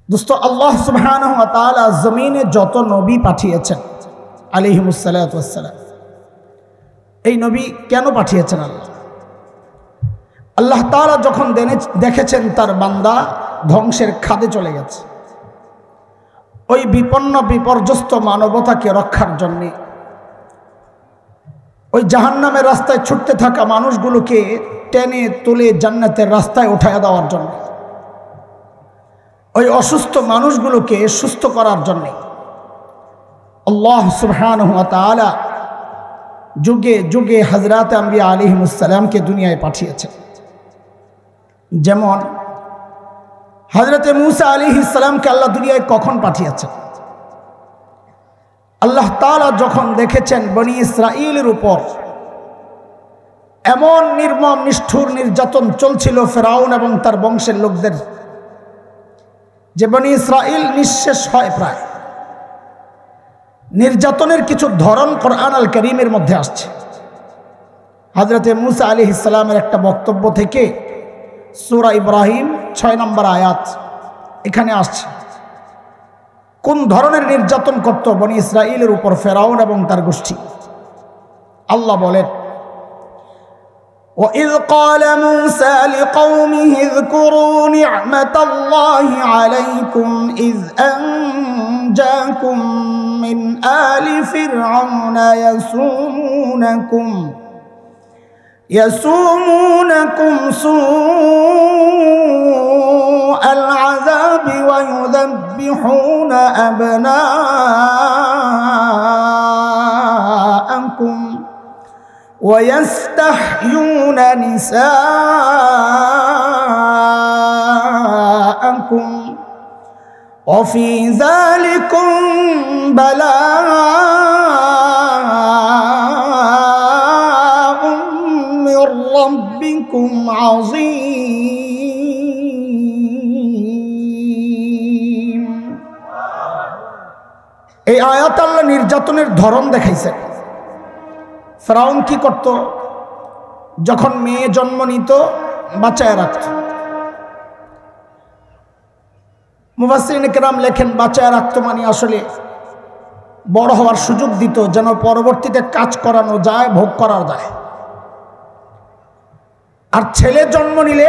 দোস্ত, আল্লাহ সুবহানাহু ওয়া তাআলা জমিনে যত নবী পাঠিয়েছেন আলাইহিমুস সালাতু ওয়াস সালাম, এই নবী কেন পাঠিয়েছেন? আল্লাহ তাআলা যখন দেখেছেন তার বান্দা ধ্বংসের খাদে চলে গেছে, ওই বিপন্ন বিপর্যস্ত মানবতাকে রক্ষার জন্যে, ওই জাহান্নামের রাস্তায় ছুটতে থাকা মানুষগুলোকে টেনে তুলে জান্নাতের রাস্তায় উঠায় দেওয়ার জন্য, ওই অসুস্থ মানুষগুলোকে সুস্থ করার জন্যে আল্লাহ সুবহানাহু ওয়া তাআলা যুগে যুগে হযরত আম্বিয়া আলাইহিমুস সালামকে দুনিয়ায় পাঠিয়েছেন। যেমন হযরত মূসা আলাইহিস সালামকে আল্লাহ দুনিয়ায় কখন পাঠিয়েছেন? আল্লাহ তাআলা যখন দেখেছেন বনি ইসরাঈলের উপর এমন নির্মম নিষ্ঠুর নির্যাতন চলছিল ফেরাউন এবং তার বংশের লোকদের, যে বনি ইসরাঈল নিঃশেষ হয় প্রায়। নির্যাতনের কিছু ধরন কোরআন আল কারীমের মধ্যে আসছে। হযরত মূসা আলাইহিস সালামের একটা বক্তব্য থেকে সূরা ইব্রাহিম 6 নম্বর আয়াত এখানে আসছে। কোন ধরনের নির্যাতন করত বনি ইসরাঈলের উপর ফেরাউন এবং তার গোষ্ঠী? আল্লাহ বলেন, وَإِذْ قَالَ مُوسَى لِقَوْمِهِ اذْكُرُوا نِعْمَةَ اللَّهِ عَلَيْكُمْ إِذْ أَنْجَاكُمْ مِنْ آلِ فِرْعَوْنَ يَسُومُونَكُمْ سُوءَ الْعَذَابِ وَيُذَبِّحُونَ أَبْنَاءَكُمْ وَيَسْتَحْيُونَ نِسَاءَكُمْ وَفِي ذَلِكُمْ بَلَاءٌ مِّن رَّبِّكُمْ عَظِيمٌ। এই আয়াত আল্লাহ নির্যাতনের ধরন দেখাইছেন। ফেরাউন কি করত? যখন মেয়ে জন্ম নিত বাঁচায় রাখত। মুফাসসিরিন কেরাম লেখেন, বাঁচায় রাখত মানে আসলে বড় হওয়ার সুযোগ দিত, যেন পরবর্তীতে কাজ করানো যায়, ভোগ করা যায়। আর ছেলে জন্ম নিলে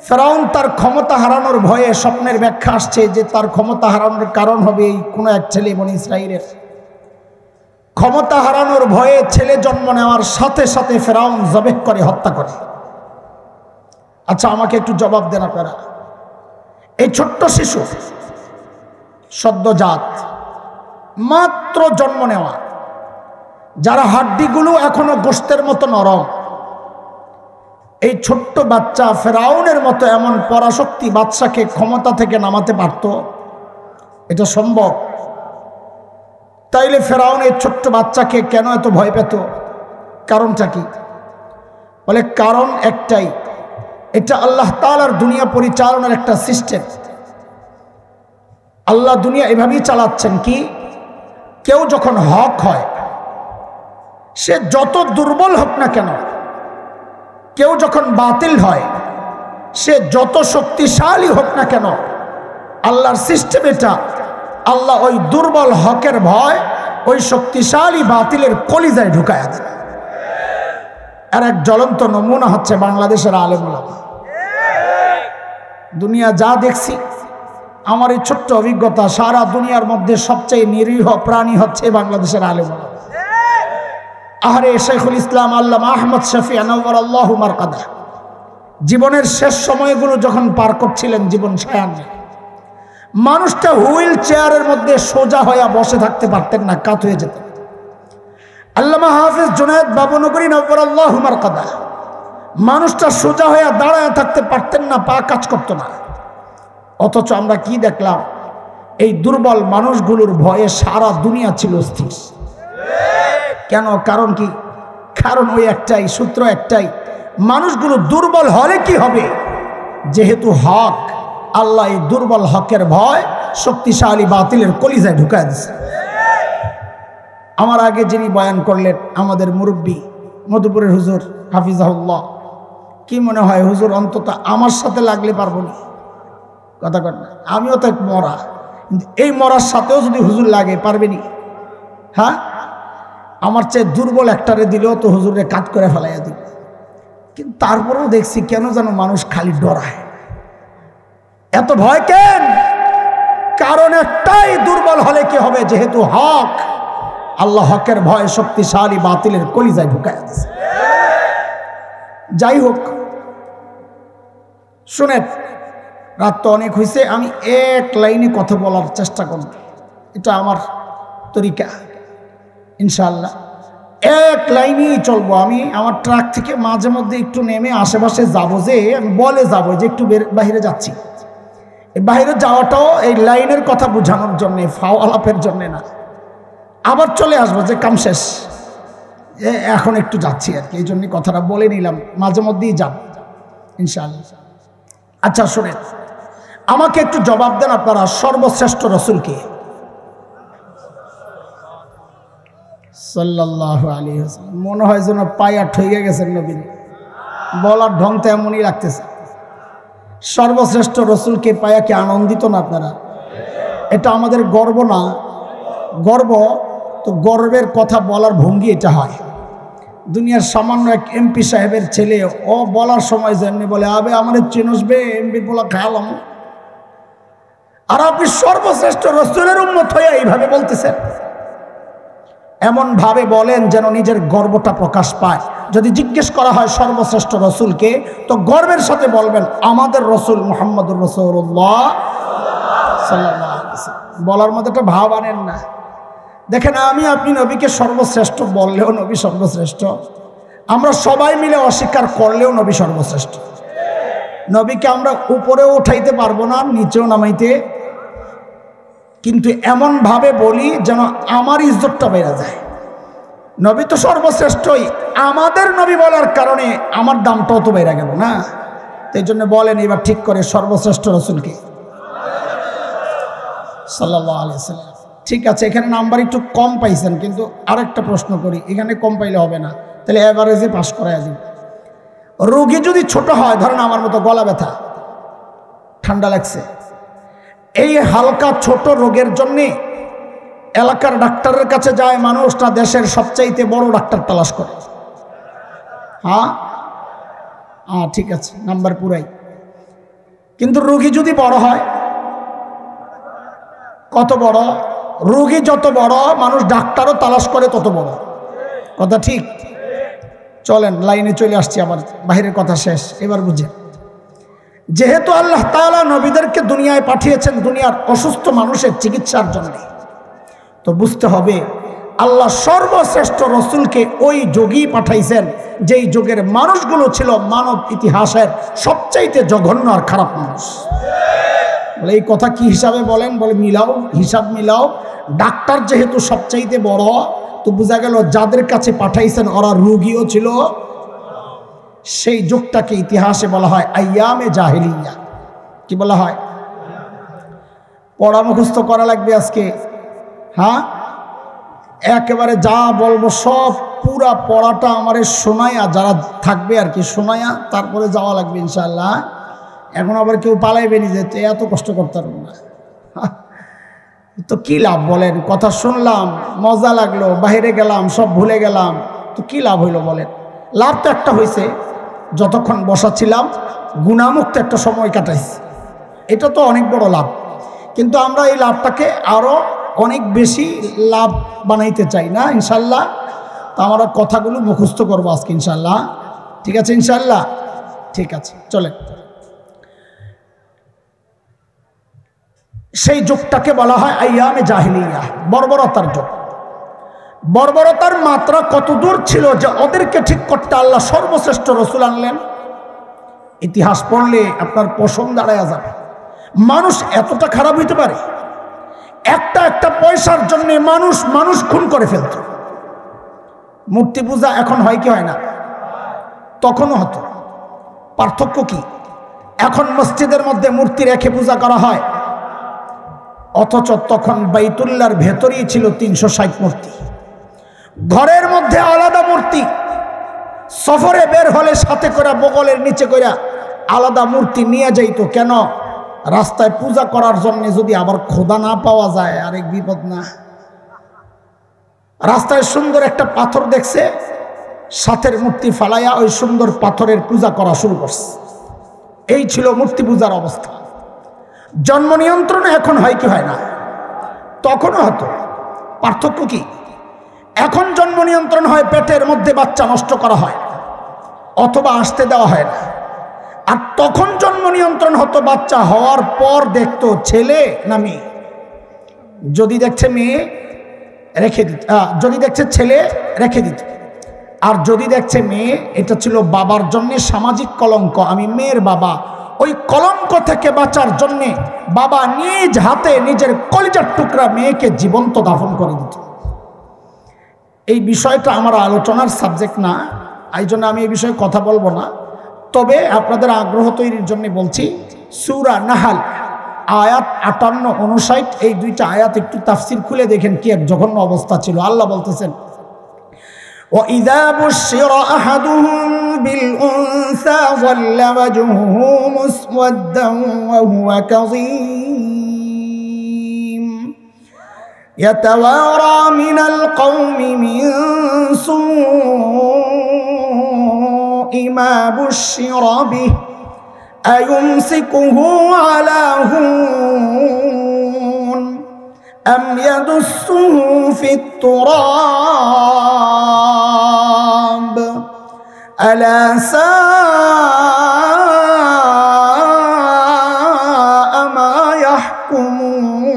ফেরাউন তার ক্ষমতা হারানোর ভয়ে, স্বপ্নের ব্যাখ্যা আসছে যে তার ক্ষমতা হারানোর কারণ হবে এই কোনো এক ছেলে বনি ইসরাঈলের। ক্ষমতা হারানোর ভয়ে ছেলে জন্ম নেওয়ার সাথে সাথে ফেরাউন জবেহ করে হত্যা করে। আচ্ছা, আমাকে একটু জবাব দেন আপনারা, এই ছোট্ট শিশু সদ্যজাত মাত্র জন্ম নেওয়া, যারা হাড্ডিগুলো এখনো গোশতের মতো নরম, এই ছোট্ট বাচ্চা ফেরাউনের মতো এমন পরাশক্তি বাদশাকে ক্ষমতা থেকে নামাতে পারত? এটা সম্ভব? তাইলে ফেরাউন এই ছোট্ট বাচ্চাকে কেন এত ভয় পেত? কারণটা কি? বলে কারণ একটাই, এটা আল্লাহ তাআলার দুনিয়া পরিচালনার একটা সিস্টেম। আল্লাহ দুনিয়া এভাবেই চালাচ্ছেন কি, কেউ যখন হক হয়, সে যত দুর্বল হোক না কেন, কেউ যখন বাতিল হয়, সে যত শক্তিশালী হোক না কেন, আল্লাহর সিস্টেম এটা, আল্লাহ ওই দুর্বল হকের ভয় ওই শক্তিশালী বাতিলের কলিজায় ঢুকায় দেন। আর এক জ্বলন্ত নমুনা হচ্ছে বাংলাদেশের আলেম ওলামা। দুনিয়া যা দেখছি, আমার এই ছোট্ট অভিজ্ঞতা, সারা দুনিয়ার মধ্যে সবচেয়ে নিরীহ প্রাণী হচ্ছে বাংলাদেশের আলেম ওলামা। আহারে শাইখুল ইসলাম আল্লামা আহমদ শফি আনওয়ারাল্লাহু মারকাদা জীবনের শেষ সময়গুলো যখন পার করছিলেন জীবন সায়ান্নে, মানুষটা হুইল চেয়ারের মধ্যে সোজা হয়ে বসে থাকতে পারতেন না, কাত হয়ে যেতেন। আল্লামা হাফেজ জুনায়েদ বাবুনগরী নওয়ারাল্লাহু মারকাদা মানুষটা সোজা হয়ে দাঁড়ায় থাকতে পারতেন না, পা কাজ করতো না। অথচ আমরা কি দেখলাম? এই দুর্বল মানুষগুলোর ভয়ে সারা দুনিয়া ছিল স্থির। কেন? কারণ কি? কারণ ওই একটাই, সূত্র একটাই, মানুষগুলো দুর্বল হলে কি হবে? যেহেতু হক, আল্লাহ এই দুর্বল হকের ভয় শক্তিশালী বাতিলের কলিজায় ঢুকায় দিচ্ছে। আমার আগে যিনি বয়ান করলেন আমাদের মুরব্বী মধুপুরের হুজুর হাফিজাহুল্লাহ, কি মনে হয় হুজুর অন্তত আমার সাথে লাগলে পারবো না? কথা কর না, আমিও তো এক মরা, কিন্তু এই মরার সাথেও যদি হুজুর লাগে পারবেনি? হ্যাঁ, আমার চেয়ে দুর্বল একটারে দিলেও তো হুজুরে কাট করে ফেলাইয়া দিবে। কিন্তু তারপরেও দেখছি কেন যেন মানুষ খালি ডরায়। এত ভয় কেন? কারণ একটাই, দুর্বল হলে কি হবে? যেহেতু হক, আল্লাহ হকের ভয় শক্তিশালী বাতিলের কলিজায় ঢুকায় দিয়েছে। যাই হোক, শুনেন, রাত তো অনেক হয়েছে, আমি এক লাইনে কথা বলার চেষ্টা করব, এটা আমার তরিকা। ইনশাআল্লাহ এক লাইনেই চলবো। আমি আমার ট্রাক থেকে মাঝে মধ্যে একটু নেমে আশেপাশে যাবো, যে আমি বলে যাবো যে একটু বাইরে যাচ্ছি। এই বাইরে যাওয়াটাও এই লাইনের কথা বোঝানোর জন্যে, ফাও আলাপের জন্যে না। আবার চলে আসবো যে কাম শেষ, এখন একটু যাচ্ছি আর কি, এই জন্যই কথাটা বলে নিলাম, মাঝে মধ্যেই যাব ইনশাআল্লাহ। আচ্ছা শুনেন, আমাকে একটু জবাব দেন, আপনারা সর্বশ্রেষ্ঠ রসুলকে? সাল্লাল্লাহু আলাইহি ওয়াসাল্লাম। মনে হয় যেন পায়া ঠইকে গেছেন নবী, বলার ঢং তো এমনই লাগতেছে। সর্বশ্রেষ্ঠ রসুলকে পায়া কি আনন্দিত না আপনারা? এটা আমাদের গর্ব না? গর্ব তো, গর্বের কথা বলার ভঙ্গি এটা হয়। দুনিয়ার সামান্য এক এমপি সাহেবের ছেলে, ও বলার সময় যেমনি বলে, আবে আমাদের চিনসবে এমপি বলা খাওয়ালাম, আর আপনি সর্বশ্রেষ্ঠ রসুলের উম্মত হয়ে এইভাবে বলতেছেন। এমন ভাবে বলেন যেন নিজের গর্বটা প্রকাশ পায়। যদি জিজ্ঞেস করা হয় সর্বশ্রেষ্ঠ রসুলকে, তো গর্বের সাথে বলবেন আমাদের রসুল মুহাম্মদুর রাসূলুল্লাহ সাল্লাল্লাহু আলাইহি ওয়াসাল্লাম। বলার মধ্যে একটা ভাব আনেন না। দেখেন, আমি আপনি নবীকে সর্বশ্রেষ্ঠ বললেও নবী সর্বশ্রেষ্ঠ, আমরা সবাই মিলে অস্বীকার করলেও নবী সর্বশ্রেষ্ঠ। নবীকে আমরা উপরেও উঠাইতে পারবো না, নিচেও নামাইতে, কিন্তু এমন ভাবে বলি যেন আমার ইজ্জতটা বেড়ে যায়। নবী তো সর্বশ্রেষ্ঠই, আমাদের নবী বলার কারণে আমার দামটাও তো বেড়ে গেল না। এই জন্য বলেন এবার ঠিক করে, সর্বশ্রেষ্ঠ রসুলকে? সাল্লাল্লাহু আলাইহি ওয়াসাল্লাম। ঠিক আছে, এখানে নাম্বার একটু কম পাইছেন, কিন্তু আরেকটা প্রশ্ন করি, এখানে কম পাইলে হবে না, তাহলে এভারেজে পাস করাই দিন। রোগী যদি ছোট হয়, ধরেন আমার মতো গলা ব্যথা, ঠান্ডা লাগছে, এই হালকা ছোট রোগের জন্যে এলাকার ডাক্তারের কাছে যায় মানুষ, না দেশের সবচাইতে বড় ডাক্তার তালাশ করে? হ্যাঁ হ্যাঁ, ঠিক আছে, নাম্বার পুরাই। কিন্তু রোগী যদি বড় হয়, কত বড় রোগী যত বড়, মানুষ ডাক্তারও তালাশ করে তত বড়। কথা ঠিক? চলেন লাইনে চলে আসছি, আবার বাহিরের কথা শেষ, এবার বুঝেন। যেহেতু আল্লাহ তাআলা নবীদেরকে দুনিয়ায় পাঠিয়েছেন দুনিয়ার অসুস্থ মানুষের চিকিৎসার জন্য, তো বুঝতে হবে আল্লাহ সর্বশ্রেষ্ঠ রসুলকে ওই যুগেই পাঠাইছেন যেই যুগের মানুষগুলো ছিল মানব ইতিহাসের সবচাইতে জঘন্য আর খারাপ মানুষ। বলে এই কথা কি হিসাবে বলেন? বলে মিলাও, হিসাব মিলাও। ডাক্তার যেহেতু সবচাইতে বড়, তো বোঝা গেল যাদের কাছে পাঠাইছেন ওরা রোগীও ছিল। সেই যুগটাকে ইতিহাসে বলা হয় আইয়ামে জাহেলিয়া। কি বলা হয়? পড়া মুখস্থ করা লাগবে আজকে। হ্যাঁ, একেবারে যা বলবো সব পুরা পড়াটা আমারে শোনায়া, যারা থাকবে আর কি শোনায়া, তারপরে যাওয়া লাগবে ইনশাআল্লাহ। এখন আবার কেউ পালাইবেনি যে এত কষ্ট করতে পারবো না, তো কি লাভ বলেন? কথা শুনলাম, মজা লাগলো, বাইরে গেলাম, সব ভুলে গেলাম, তো কি লাভ হইলো বলেন? লাভ তো একটা হয়েছে, যতক্ষণ বসা ছিলাম গুণামুক্ত একটা সময় কাটাইছি, এটা তো অনেক বড় লাভ। কিন্তু আমরা এই লাভটাকে আরও অনেক বেশি লাভ বানাইতে চাই না ইনশাল্লাহ। তো আমরা কথাগুলো মুখস্থ করবো আজকে ইনশাল্লাহ। ঠিক আছে ইনশাল্লাহ? ঠিক আছে, চলে। সেই যুগটাকে বলা হয় আইয়ামে জাহিলিয়া, বর্বরতার যুগ। বর্বরতার মাত্রা কত দূর ছিল যে ওদেরকে ঠিক করতে আল্লাহ সর্বশ্রেষ্ঠ রসুল আনলেন। ইতিহাস পড়লে আপনার পশম দাঁড়ায় যাবে। মানুষ এতটা খারাপ হইতে পারে? একটা পয়সার জন্য মানুষ খুন করে ফেলত। মূর্তি পূজা এখন হয় কি হয় না? তখনও হতো। পার্থক্য কি? এখন মসজিদের মধ্যে মূর্তি রেখে পূজা করা হয়, অথচ তখন বাইতুল্লাহর ভেতরেই ছিল 360 মূর্তি। ঘরের মধ্যে আলাদা মূর্তি, সফরে বের হলে সাথে করে বগলের নিচে করে আলাদা মূর্তি নিয়ে যাইতো। কেন? রাস্তায় পূজা করার জন্য যদি আবার খোদা না পাওয়া যায় আরেক বিপদ না? রাস্তায় সুন্দর একটা পাথর দেখছে, সাথের মূর্তি ফালাইয়া ওই সুন্দর পাথরের পূজা করা শুরু করছে। এই ছিল মূর্তি পূজার অবস্থা। জন্ম নিয়ন্ত্রণ এখন হয় কি হয় না? তখনও হতো। পার্থক্য কি? এখন জন্ম নিয়ন্ত্রণ হয়, পেটের মধ্যে বাচ্চা নষ্ট করা হয় অথবা আসতে দেওয়া হয় না। আর তখন জন্ম নিয়ন্ত্রণ হতো, বাচ্চা হওয়ার পর দেখতো ছেলে না মেয়ে। যদি দেখছে মেয়ে রেখে দিত, যদি দেখছে ছেলে রেখে দিত। আর যদি দেখছে মেয়ে, এটা ছিল বাবার জন্য সামাজিক কলঙ্ক, আমি মেয়ের বাবা। ওই কলঙ্ক থেকে বাঁচার জন্যে বাবা নিজ হাতে নিজের কলিজার টুকরা মেয়েকে জীবন্ত দাফন করে দিত। এই বিষয়টা আমার আলোচনার সাবজেক্ট না, এই জন্য আমি এই বিষয়ে কথা বলবো না। তবে আপনাদের আগ্রহ তৈরির জন্য বলছি, সূরা নাহাল আয়াত 58-59 এই দুইটা আয়াত একটু তাফসীর খুলে দেখেন কি এক জঘন্য অবস্থা ছিল। আল্লাহ বলতেছেন, وَإِذَا بُشِّرَ أَحَدُهُم بِالْأُنثَىٰ ظَلَّ وَجْهُهُ مُسْوَدًّا وَهُوَ كَظِيمٌ يَتَوَارَىٰ مِنَ الْقَوْمِ مِن سُوءِ مَا بُشِّرَ بِهِ أَيُمْسِكُهُ عَلَىٰ هُونٍ أَمْ يَدُسُّهُ فِي التُّرَابِ أَلَا سَاءَ مَا يَحْكُمُونَ।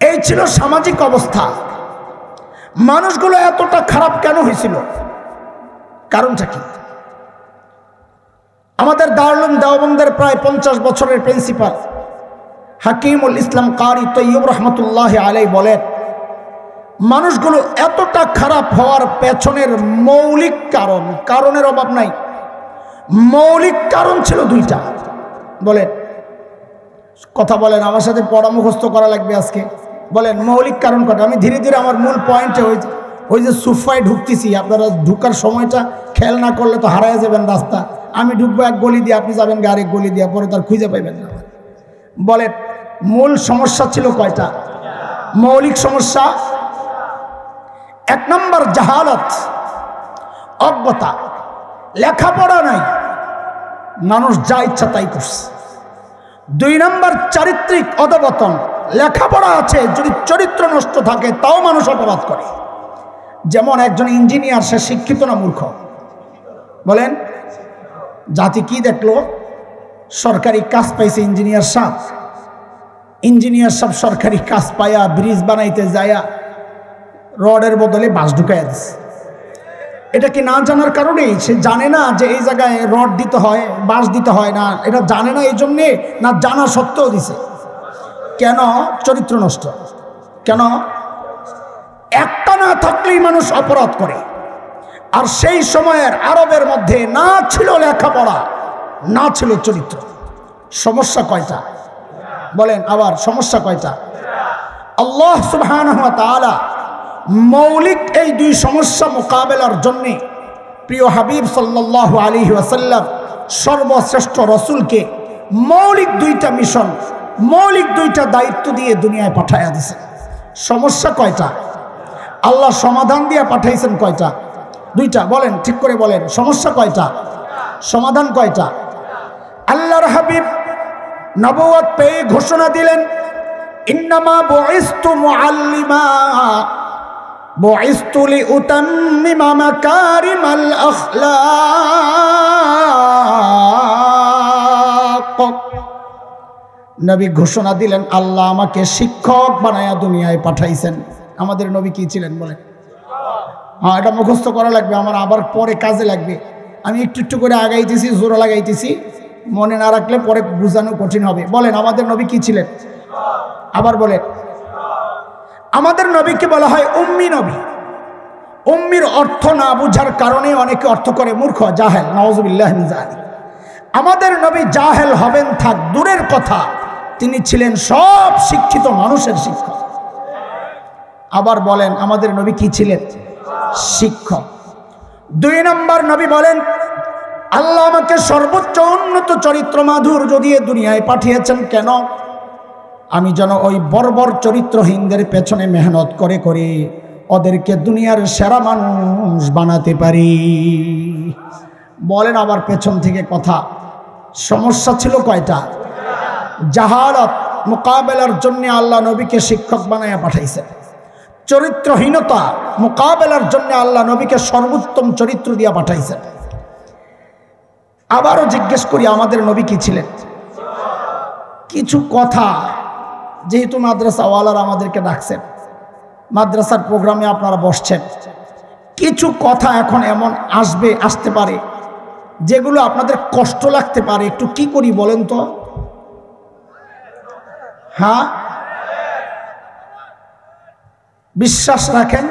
এই ছিল সামাজিক অবস্থা। মানুষগুলো এতটা খারাপ কেন হয়েছিল? কারণটা কি? আমাদের দারুল দেওবন্দের প্রায় 50 বছরের প্রিন্সিপাল হাকিমুল ইসলাম কারি তৈয়ব রহমতুল্লাহ আলাই বলেন, মানুষগুলো এতটা খারাপ হওয়ার পেছনের মৌলিক কারণের অভাব নাই, মৌলিক কারণ ছিল দুইটা। বলেন, কথা বলেন, আমার সাথে পড়া মুখস্থ করা লাগবে আজকে। বলেন মৌলিক কারণ কটা? আমি ধীরে ধীরে আমার মূল পয়েন্টে ওই যে সুফায় ঢুকতেছি, আপনারা ঢুকার সময়টা খেয়াল না করলে তো হারায় যাবেন রাস্তা। আমি ঢুকবো এক গলি দিয়ে, আপনি যাবেন আরেক গলি দিয়ে, পরে তার খুঁজে পাইবেন না। বলেন মূল সমস্যা ছিল কয়টা? মৌলিক সমস্যা। 1 নম্বর জাহালত, অজ্ঞতা, লেখাপড়া নাই, মানুষ যা ইচ্ছা তাই করছে। 2 নম্বর চারিত্রিক অধঃপতন, লেখাপড়া আছে, যদি চরিত্র নষ্ট থাকে তাও মানুষ অপরাধ করে। যেমন একজন ইঞ্জিনিয়ার, সে শিক্ষিত না মূর্খ? বলেন, জাতি কি দেখলো? সরকারি কাজ পাইছে ইঞ্জিনিয়ার সাহেব সরকারি কাজ পাইয়া ব্রিজ বানাইতে যায়া রডের বদলে বাঁশ ঢুকাইয়া দিছে। এটা কি না জানার কারণে? সে জানে না যে এই জায়গায় রড দিতে হয়, বাঁশ দিতে হয় না, এটা জানে না এই জন্যে, না জানা সত্ত্বেও দিছে? কেন? চরিত্র নষ্ট। কেন? একটা না থাকলেই মানুষ অপরাধ করে। আর সেই সময়ের আরবের মধ্যে না ছিল লেখাপড়া, না ছিল চরিত্র। সমস্যা কয়টা? বলেন আবার, সমস্যা কয়টা? আল্লাহ সুবহানাহু ওয়া তাআলা মৌলিক এই 2 সমস্যা মোকাবেলার জন্য প্রিয় হাবিব সাল্লাল্লাহু আলাইহি ওয়াসাল্লাম সর্বশ্রেষ্ঠ রসুলকে মৌলিক 2টা মিশন, মৌলিক 2টা দায়িত্ব দিয়ে দুনিয়ায় পাঠাইয়া দিয়েছেন। সমস্যা কয়টা? আল্লাহ সমাধান দিয়ে পাঠাইছেন কয়টা? 2টা। বলেন, ঠিক করে বলেন, সমস্যা কয়টা? সমাধান কয়টা? আল্লাহর হাবিব নবুয়ত পেয়ে ঘোষণা দিলেন, ইন্নামা বুইসতু মুআল্লিমা বুইসতু লিউতাম্মিমা মাকারিমাল আখলাক। নবী ঘোষণা দিলেন, আল্লাহ আমাকে শিক্ষক বানায়া দুনিয়ায় পাঠাইছেন। আমাদের নবী কি ছিলেন? বলেন। হ্যাঁ, এটা মুখস্থ করা লাগবে, আমার আবার পরে কাজে লাগবে। আমি একটু একটু করে আগাইতেছি, জোর লাগাইতেছি, মনে না রাখলে পরে বোঝানো কঠিন হবে। বলেন, আমাদের নবী কি ছিলেন? আবার বলেন। আমাদের নবীকে বলা হয় উম্মি নবী। উম্মির অর্থ না বুঝার কারণে অনেকে অর্থ করে মূর্খ, জাহেল, নাউযুবিল্লাহ মিন যালিক। আমাদের নবী জাহেল হবেন থাক দূরের কথা, তিনি ছিলেন সব শিক্ষিত মানুষের শিক্ষক। আবার বলেন, আমাদের নবী কি ছিলেন? শিক্ষক। দুই নম্বর নবী বলেন, আল্লাহ আমাকে সর্বোচ্চ উন্নত চরিত্র মাধুর্য দিয়ে দুনিয়ায় পাঠিয়েছেন কেন? আমি যেন ওই বর্বর চরিত্রহীনদের পেছনে মেহনত করে করে ওদেরকে দুনিয়ার সেরা মানুষ বানাতে পারি। বলেন আবার পেছন থেকে কথা, সমস্যা ছিল কয়টা? জাহালত মোকাবেলার জন্য আল্লাহ নবীকে শিক্ষক বানায়া পাঠাইছেন। চরিত্রহীনতা মোকাবেলার জন্য আল্লাহ নবীকে সর্বোত্তম চরিত্র দিয়া পাঠাইছেন। আবারও জিজ্ঞেস করি, আমাদের নবী কি ছিলেন? কিছু কথা, যেহেতু মাদ্রাসাওয়ালারা আমাদেরকে ডাকছেন, মাদ্রাসার প্রোগ্রামে আপনারা বসছেন, কিছু কথা এখন এমন আসতে পারে যেগুলো আপনাদের কষ্ট লাগতে পারে। একটু কি করি বলেন তো? হ্যাঁ, বিশ্বাস রাখেন,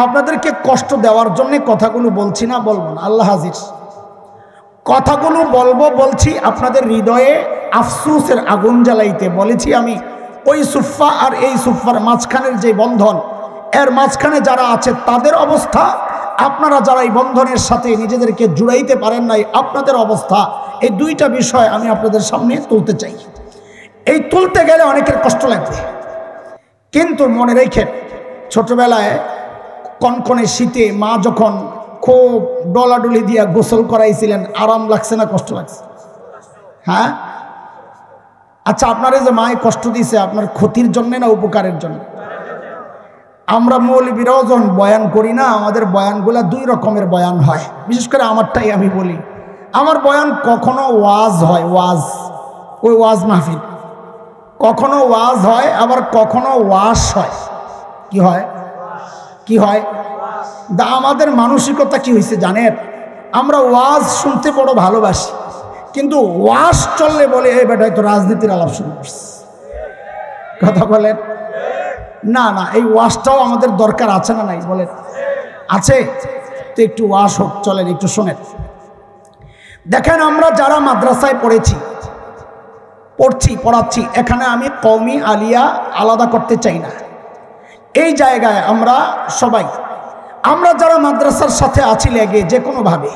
আপনাদেরকে কষ্ট দেওয়ার জন্য কথাগুলো বলছি না, বলবো না, আল্লাহ হাজির। কথাগুলো বলছি আপনাদের হৃদয়ে আফসোসের আগুন জ্বালাইতে। বলেছি আমি, ওই সুফা আর এই সুফার মাঝখানের যে বন্ধন, এর মাঝখানে যারা আছে তাদের অবস্থা, আপনারা যারা এই বন্ধনের সাথে নিজেদেরকে জুড়াইতে পারেন নাই আপনাদের অবস্থা, এই দুইটা বিষয় আমি আপনাদের সামনে তুলতে চাই। এই তুলতে গেলে অনেকের কষ্ট লাগবে, কিন্তু মনে রেখেন, ছোটবেলায় কনকনে শীতে মা যখন খুব ডলাডলি দিয়া গোসল করাইছিলেন, আরাম লাগছে না কষ্ট লাগছে? হ্যাঁ, আচ্ছা, আপনার এই যে মায়ে কষ্ট দিয়েছে, আপনার ক্ষতির জন্য না উপকারের জন্য? আমরা মৌলবীরাও যখন বয়ান করি না, আমাদের বয়ানগুলা দুই রকমের বয়ান হয়। বিশেষ করে আমারটাই আমি বলি, আমার বয়ান কখনো ওয়াজ হয়, ওই ওয়াজ মাহফিল, কখনো ওয়াজ হয়, আবার কখনো ওয়াশ হয়। কি হয়? আমাদের মানসিকতা কি হয়েছে জানেন? আমরা ওয়াজ শুনতে বড় ভালোবাসি, কিন্তু ওয়াশ চললে বলে এই বেটাই তো রাজনীতির আলাপ শুরু করছে। কথা বলেন না? না, এই ওয়াশটাও আমাদের দরকার আছে না নাই? বলেন আছে তো, একটু ওয়াশ হোক, চলেন একটু শোনেন। দেখেন, আমরা যারা মাদ্রাসায় পড়াচ্ছি, এখানে আমি কওমি আলিয়া আলাদা করতে চাই না। এই জায়গায় আমরা যারা মাদ্রাসার সাথে আছি লেগে, যে কোনোভাবে,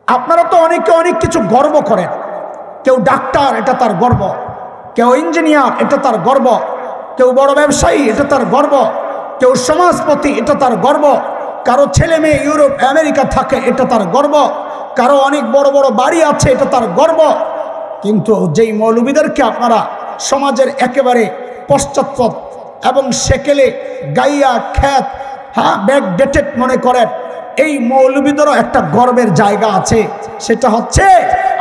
আপনারা তো অনেকে অনেক কিছু গর্ব করেন। কেউ ডাক্তার, এটা তার গর্ব। কেউ ইঞ্জিনিয়ার, এটা তার গর্ব। কেউ বড় ব্যবসায়ী, এটা তার গর্ব। কেউ সমাজপতি, এটা তার গর্ব। কারো ছেলে মেয়ে ইউরোপ আমেরিকা থাকে, এটা তার গর্ব। কারো অনেক বড় বড় বাড়ি আছে, এটা তার গর্ব। কিন্তু যেই মৌলবীদেরকে আপনারা সমাজের একেবারে পশ্চাৎপদ এবং সেকেলে গাইয়া খ্যাত, ব্যাকডেটেড মনে করেন, এই মৌলবীদেরও একটা গর্বের জায়গা আছে। সেটা হচ্ছে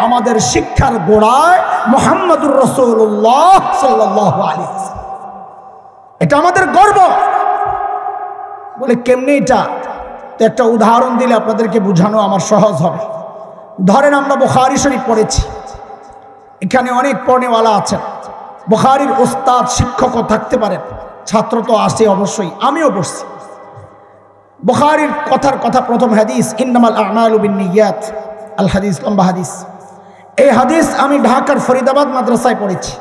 আমাদের শিক্ষার গোড়ায় মুহাম্মদুর রাসূলুল্লাহ সাল্লাল্লাহু আলাইহি ওয়াসাল্লাম। এটা আমাদের গর্ব। বলে কেমনে এটা? তো একটা উদাহরণ দিলে আপনাদেরকে বোঝানো আমার সহজ হবে। ধরেন, আমরা বুখারী শরীফ পড়েছি, এখানে অনেক পড়নেওয়ালা আছেন। বুখারীর ওস্তাদ শিক্ষকও থাকতে পারেন, ছাত্র তো আসে অবশ্যই, আমিও পড়ছি। বুখারীর কথা প্রথম হাদিস, ইন্নামাল আমালু বিন্নিয়াত, আল হাদিস, লম্বা হাদিস। এই হাদিস আমি ঢাকার ফরিদাবাদ মাদ্রাসায় পড়েছি।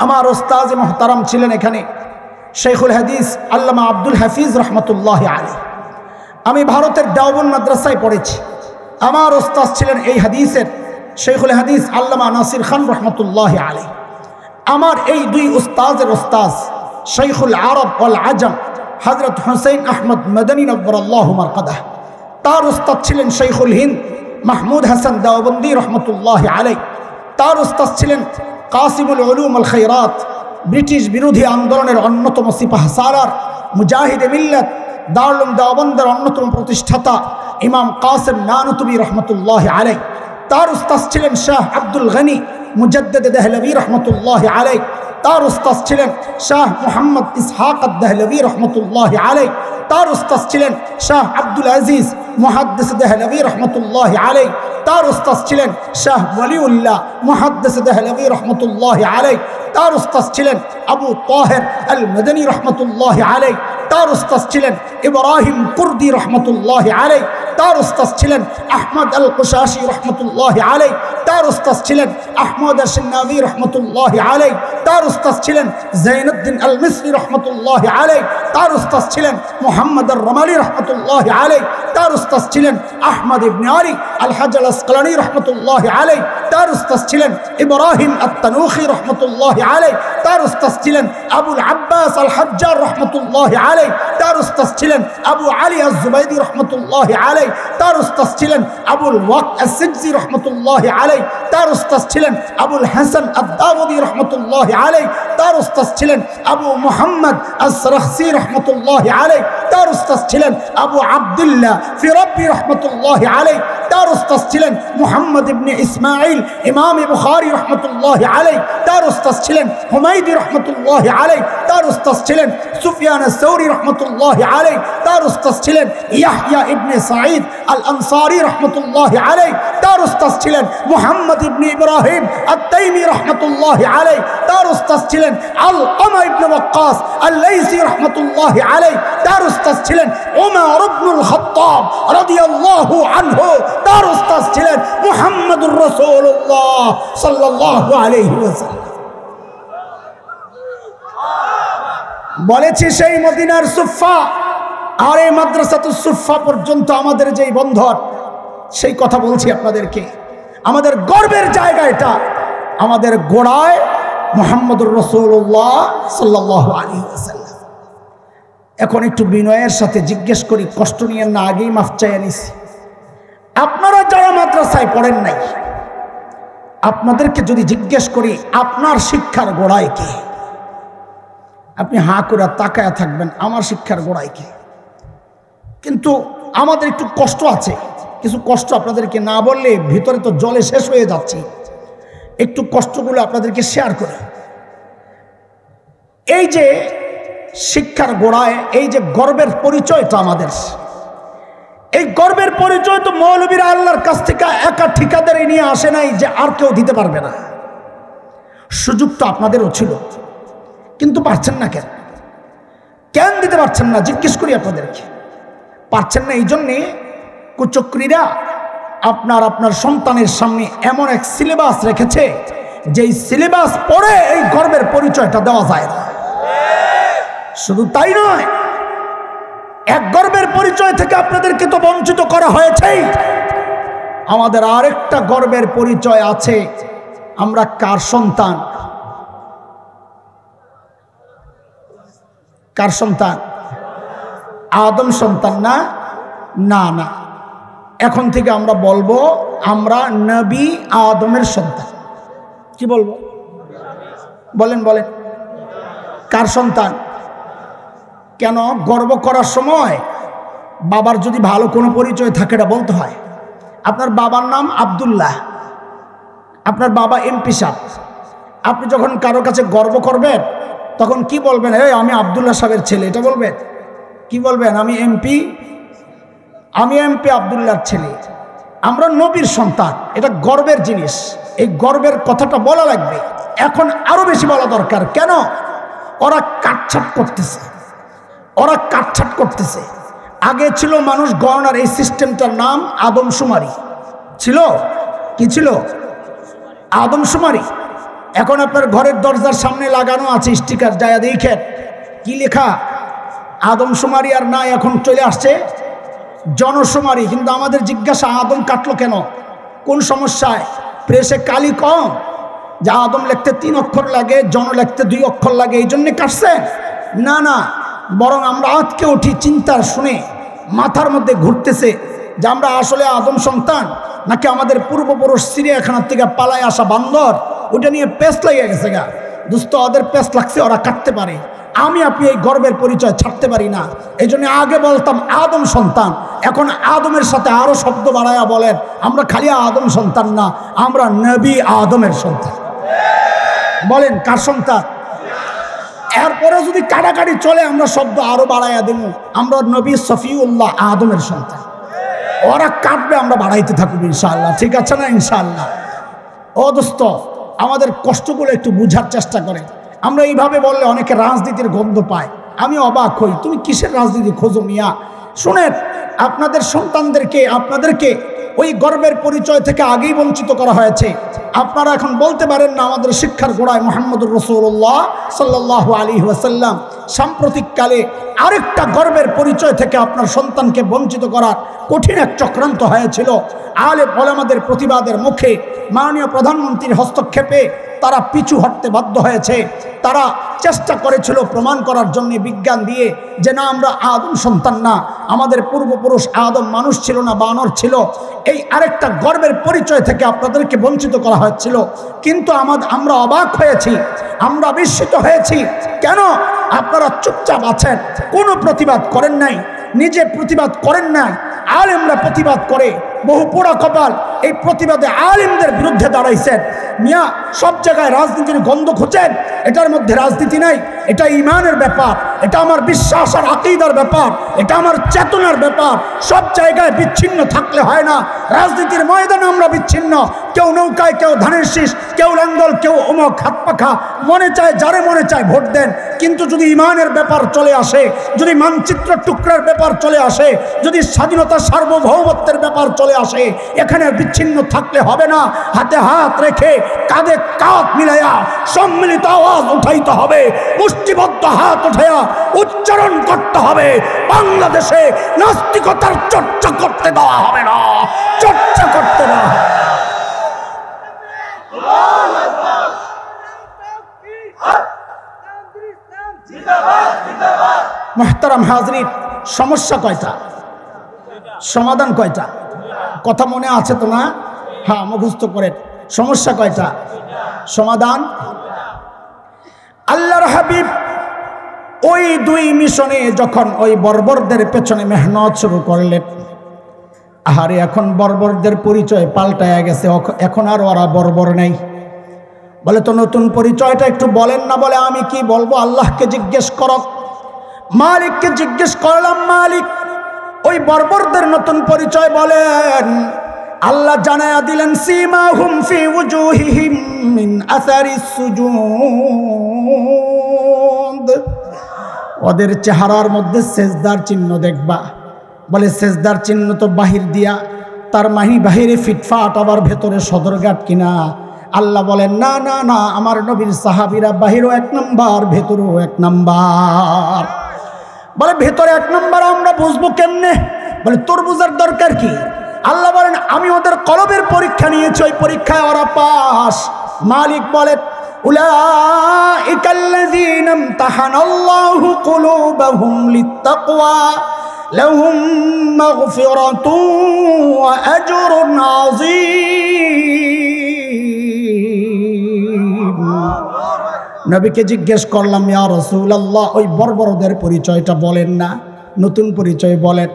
আমার ওস্তাদ মুহতারাম ছিলেন এখানে শেখুল হাদিস আল্লামা আব্দুল হাফিজ রহমতুল্লাহ আলাইহি। আমি ভারতের দেওবন্দ মাদ্রাসায় পড়েছি। আমার ওস্তাদ ছিলেন এই হাদিসের শেখুল হাদিস আল্লামা নাসির খান রহমতুল্লাহ আলাইহি। আমার এই দুই ওস্তাদের ওস্তাদ শেখুল আরব ওয়াল আজম হযরত হুসাইন আহমদ মদনী নব্বরাল্লাহু মারকাদাহ। তার ওস্তাদ ছিলেন শেখুল হিন্দ মাহমুদ হাসান দেওবন্দি রহমতুল্লাহ আলাইহি। তার ওস্তাদ ছিলেন কাসিমুল উলুম আল খায়রাত, ব্রিটিশ বিরোধী আন্দোলনের অন্যতম সিপাহসালার, মুজাহিদে মিল্লাত, দারুল উলুম দেওবন্দের অন্যতম প্রতিষ্ঠাতা ইমাম কাসিম নানুতুবি রহমতুল্লাহ আলাইহি। তার উস্তাদ ছিলেন শাহ আব্দুল গনি মুজাদ্দিদ দেহলভী রহমতুল্লাহ আলাইহি। তার উস্তাদ ছিলেন শাহ মুহাম্মদ ইসহাক আদ-দেহলভী রহমতুল্লাহ আলাইহি। তার উস্তাদ ছিলেন শাহ আব্দুল আজিজ মুহাদ্দিস দেহলভী রহমতুল্লাহ আলাইহি। তার উস্তাদ ছিলেন শাহ ওয়ালিউল্লাহ মুহাদ্দিস দেহলভী রহমতুল্লাহ আলাইহি। তার উস্তাদ ছিলেন আবু তাহের আল মদনী রহমতুল্লাহ আলাইহি। তার উস্তাদ ছিলেন ইব্রাহিম কুর্দি রহমতুল্লাহি আলাইহি, তার উস্তাদ ছিলেন আহমদ আল কুশাশি রহমতুল্লাহি আলাইহি, তার উস্তাদ ছিলেন আহমদ আশ-শানাবি রহমতুল্লাহি আলাইহি, তার উস্তাদ ছিলেন জাইনুদ্দিন আল মিসরি রহমতুল্লাহি আলাইহি, তার উস্তাদ ছিলেন মুহাম্মদ আর-রমালি রহমতুল্লাহি আলাইহি, তার উস্তাদ ছিলেন আহমদ ইবনে আলী আল হাজ আল আসকালানি রহমতুল্লাহি আলাইহি, তার উস্তাদ ছিলেন ইব্রাহিম আত-তানুখি রহমতুল্লাহি আলাইহি, তার উস্তাদ ছিলেন আবুল আব্বাস আল হাজ্জার রহমতুল্লাহি আলাইহি, তার উস্তাদ ছিলেন আবু আলী আজ-জুবাইদি রহমতুল্লাহি আলাইহি, তার উস্তাদ ছিলেন আবুল ওয়াক্ত আস-সিজজি রহমতুল্লাহি আলাইহি, তার উস্তাদ ছিলেন আবুল হাসান আদ-দাউদি রহমতুল্লাহি আলাইহি, তার উস্তাদ ছিলেন আবু মুহাম্মদ আস-সারাখসি রহমতুল্লাহি আলাইহি, তার উস্তাদ ছিলেন আবু আব্দুল্লাহ ফিরাব্বি রহমতুল্লাহি আলাইহি, তার উস্তাদ ছিলেন মুহাম্মদ ইবনে ইসমাঈল ইমাম বুখারী রহমতুল্লাহি আলাইহি, তার উস্তাদ ছিলেন হুমায়দি রহমতুল্লাহি আলাইহি, তার উস্তাদ ছিলেন সুফিয়ান আস-সাউরি রহমতুল্লাহি আলাইহি, তার উস্তাদ ছিলেন ইয়াহইয়া ইবনে সাঈদ আল আনসারী রহমতুল্লাহি আলাইহি, তার উস্তাদ ছিলেন মুহাম্মদ ইবনে ইব্রাহিম আত-তাইমি রহমতুল্লাহি আলাইহি, তার উস্তাদ ছিলেন আলকামা ইবনে ওয়াক্কাস আল-লাইসি রহমতুল্লাহি আলাইহি, তার উস্তাদ ছিলেন উমর ইবনুল খাত্তাব রাদিয়াল্লাহু আনহু, তার উস্তাদ ছিলেন মুহাম্মদুর রাসূলুল্লাহ সাল্লাল্লাহু আলাইহি ওয়াসাল্লাম। বলেছি সেই মদিনার সুফা আর এই মাদ্রাসাতুস সুফা পর্যন্ত আমাদের যেই বন্ধন, সেই কথা বলছি আপনাদেরকে। আমাদের গর্বের জায়গা এটা, আমাদের গোড়ায় মুহাম্মদুর রাসূলুল্লাহ সাল্লাল্লাহু আলাইহি ওয়াসাল্লাম। এখন একটু বিনয়ের সাথে জিজ্ঞেস করি, কষ্ট নিয়েন না, আগেই মাফ চাইয়া নিছি। আপনারা যারা মাদ্রাসায় পড়েন নাই, আপনাদেরকে যদি জিজ্ঞেস করি আপনার শিক্ষার গোড়ায় কে, আপনি হাঁ করে তাকায়া থাকবেন আমার শিক্ষার গোড়ায় কে। কিন্তু আমাদের একটু কষ্ট আছে, কিছু কষ্ট আপনাদেরকে না বললে ভিতরে তো জলে শেষ হয়ে যাচ্ছে। একটু কষ্টগুলো আপনাদেরকে শেয়ার করে। এই যে শিক্ষার গোড়ায় এই যে গর্বের পরিচয়টা আমাদের, এই গর্বের পরিচয় তো মৌলবীরা আল্লাহর কাছ থেকে একা ঠিকাদারি নিয়ে আসে নাই যে আর কেউ দিতে পারবে না। সুযোগ তো আপনাদেরও ছিল, কিন্তু পারছেন না কেন? কেন দিতে পারছেন না জিজ্ঞেস করি আপনাদেরকে। পারছেন না এই জন্যে কুচক্রীরা আপনার সন্তানের সামনে এমন এক সিলেবাস রেখেছে যেই সিলেবাস পড়ে এই গর্বের পরিচয়টা দেওয়া যায় না। শুধু তাই নয়, এক গর্বের পরিচয় থেকে আপনাদেরকে তো বঞ্চিত করা হয়েছেই। আমাদের আরেকটা গর্বের পরিচয় আছে, আমরা কার সন্তান? কার সন্তান? আদম সন্তান না? না না, এখন থেকে আমরা বলবো আমরা নবী আদমের সন্তান। কি বলবো? বলেন বলেন, কার সন্তান? কেন? গর্ব করার সময় বাবার যদি ভালো কোনো পরিচয় থাকে এটা বলতে হয়। আপনার বাবার নাম আব্দুল্লাহ, আপনার বাবা এমপি সাহেব। আপনি যখন কারো কাছে গর্ব করবেন তখন কি বলবেন? এই আমি আব্দুল্লাহ সাহেবের ছেলে, এটা বলবেন? কি বলবেন? আমি এমপি আব্দুল্লাহর ছেলে, আমরা নবীর সন্তান। এটা গর্বের জিনিস, এই গর্বের কথাটা বলা লাগবে। এখন আরো বেশি বলা দরকার। কেন? ওরা কাটছাট করতেছে। আগে ছিল মানুষ গণনার এই সিস্টেমটার নাম আদমশুমারি ছিল। কি ছিল? আদমশুমারি। এখন আপনার ঘরের দরজার সামনে লাগানো আছে স্টিকার, যায় দেখেন কি লেখা? আদমশুমারি আর না, এখন চলে আসছে জনশুমারি। কিন্তু আমাদের জিজ্ঞাসা, আদম কাটলো কেন? কোন সমস্যায়? প্রেসে কালি কম, যা আদম লিখতে 3 অক্ষর লাগে, জন লিখতে 2 অক্ষর লাগে, এই জন্যে কাটছে? না না, বরং আমরা আজকে উঠি চিন্তার শুনে মাথার মধ্যে ঘুরতেছে যে আমরা আসলে আদম সন্তান নাকি আমাদের পূর্বপুরুষ চিড়িয়াখানার থেকে পালায় আসা বান্দর। ওটা নিয়ে পেস লেগে গেছে গা দোস্ত, ওদের পেস লাগছে, ওরা কাটতে পারে। আপনি এই গর্বের পরিচয় ছাড়তে পারি না। এই জন্য আগে বলতাম আদম সন্তান, এখন আদমের সাথে আরো শব্দ বাড়ায়া বলেন আমরা খালি আদম সন্তান না, আমরা নবী আদমের সন্তান। বলেন কার সন্তান? এরপরে যদি কাটাকাটি চলে আমরা শব্দ আরো বাড়াইয়া দেব, আমরা নবী সফিউল্লাহ আদমের সন্তান। ওরা কাটবে, আমরা বাড়াইতে থাকবো ইনশাআল্লাহ। ঠিক আছে না? ইনশাআল্লাহ। ও দোস্ত, আমাদের কষ্টগুলো একটু বুঝার চেষ্টা করে। আমরা এইভাবে বললে অনেকে রাজনীতির গন্ধ পায়। আমি অবাক হই, তুমি কিসের রাজনীতি খোঁজো মিয়া? শুনেন, আপনাদের সন্তানদেরকে আপনাদেরকে ওই গর্বের পরিচয় থেকে আগেই বঞ্চিত করা হয়েছে। আপনারা এখন বলতে পারেন না আমাদের শিক্ষার গোড়ায় মুহাম্মদুর রাসূলুল্লাহ সাল্লাল্লাহু আলাইহি ওয়াসাল্লাম। সাম্প্রতিককালে আরেকটা গর্বের পরিচয় থেকে আপনার সন্তানকে বঞ্চিত করার কঠিন এক চক্রান্ত হয়েছিল। আলেম ওলামাদের প্রতিবাদের মুখে, মাননীয় প্রধানমন্ত্রীর হস্তক্ষেপে তারা পিছু হটতে বাধ্য হয়েছে। তারা চেষ্টা করেছিল প্রমাণ করার জন্য বিজ্ঞান দিয়ে যে না, আমরা আদম সন্তান না, আমাদের পূর্বপুরুষ আদম মানুষ ছিল না, বানর ছিল। এই আরেকটা গর্বের পরিচয় থেকে আপনাদেরকে বঞ্চিত করা হয়েছিল। কিন্তু আমরা অবাক হয়েছি, আমরা বিস্মিত হয়েছি। কেন আপনারা চুপচাপ আছেন? কোনো প্রতিবাদ করেন নাই, নিজে প্রতিবাদ করেন নাই, আলেমরা প্রতিবাদ করে বহু পোড়া কপাল এই প্রতিবাদে আলেমদের বিরুদ্ধে দাঁড়াইছেন। মিয়া, সব জায়গায় রাজনীতির গন্ধ খুঁজেন, এটার মধ্যে রাজনীতি নাই। এটা ইমানের ব্যাপার, এটা আমার বিশ্বাস আর আকীদার ব্যাপার, এটা আমার চেতনার ব্যাপার। সব জায়গায় বিচ্ছিন্ন থাকলে হয় না। রাজনীতির ময়দানে আমরা বিচ্ছিন্ন, কেউ নৌকায়, কেউ ধানের শীষ, কেউ লাঙ্গল, কেউ অমুক হাত পাখা, মনে চায় যারে মনে চায় ভোট দেন। কিন্তু যদি ইমানের ব্যাপার চলে আসে, যদি মানচিত্র টুকরার ব্যাপার চলে আসে, যদি স্বাধীনতা সার্বভৌমত্বের ব্যাপার চলে আসে, এখানে বিচ্ছিন্ন থাকলে হবে না। হাতে হাত রেখে, কাঁধে কাঁধ মিলাইয়া সম্মিলিত আওয়াজ উঠাইতে হবে, মুষ্টিবদ্ধ হাত উঠাইয়া উচ্চারণ করতে হবে, বাংলাদেশে নাস্তিকতার চর্চা করতে দেওয়া হবে না, চর্চা করতে দেওয়া হবে। মুহতারাম হাজরিন, সমস্যা কয়টা? সমাধান কয়টা? কথা মনে আছে তো না? হ্যাঁ, মুখস্থ করেন। সমস্যা কয়টা? সমাধান। আল্লাহর হাবিব ওই 2 মিশনে যখন ওই বর্বরদের পেছনে মেহনত শুরু করলেন, আহারে এখন বর্বরদের পরিচয় পাল্টায়া গেছে। এখন আর ওরা বর্বর নেই। বলে তো নতুন পরিচয়টা একটু বলেন না। বলে আমি কি বলবো? আল্লাহকে জিজ্ঞেস করো। মালিককে জিজ্ঞেস করলাম, মালিক ওই বর্বরদের নতুন পরিচয় বলেন। আল্লাহ জানায়া দিলেন, সীমাহুম ফি উজুহিহিম মিন আসারিস সুজুদ, ওদের চেহারার মধ্যে সেজদার চিহ্ন দেখবা। বলে সেজদার চিহ্ন তো বাহির দিয়া, তার বাহিরে ফিটফাট, আবার ভেতরে সদরঘাট কিনা? আল্লাহ বলেন, না না না, আমার নবীর সাহাবীরা বাহিরও 1 নাম্বার, ভেতরেও 1 নাম্বার। বলে ভেতরে 1 নাম্বার আমরা বুঝবো কেমনে? বলে তোর বুঝার দরকার কি? আল্লাহ বলেন, আমি ওদের কলবের পরীক্ষা নিয়েছি, ওই পরীক্ষায় ওরা পাস। মালিক বলেন, উলাইকাল্লাযীনা ইমতাহানাল্লাহু কুলুবাহুম লিত্তাকওয়া লাহুম মাগফিরাতুন ওয়া আজরুন আযীম। নবীকে জিজ্ঞেস করলাম, ইয়া রাসূলুল্লাহ, ওই বর্বরদের পরিচয়টা বলেন না, নতুন পরিচয় বলেন।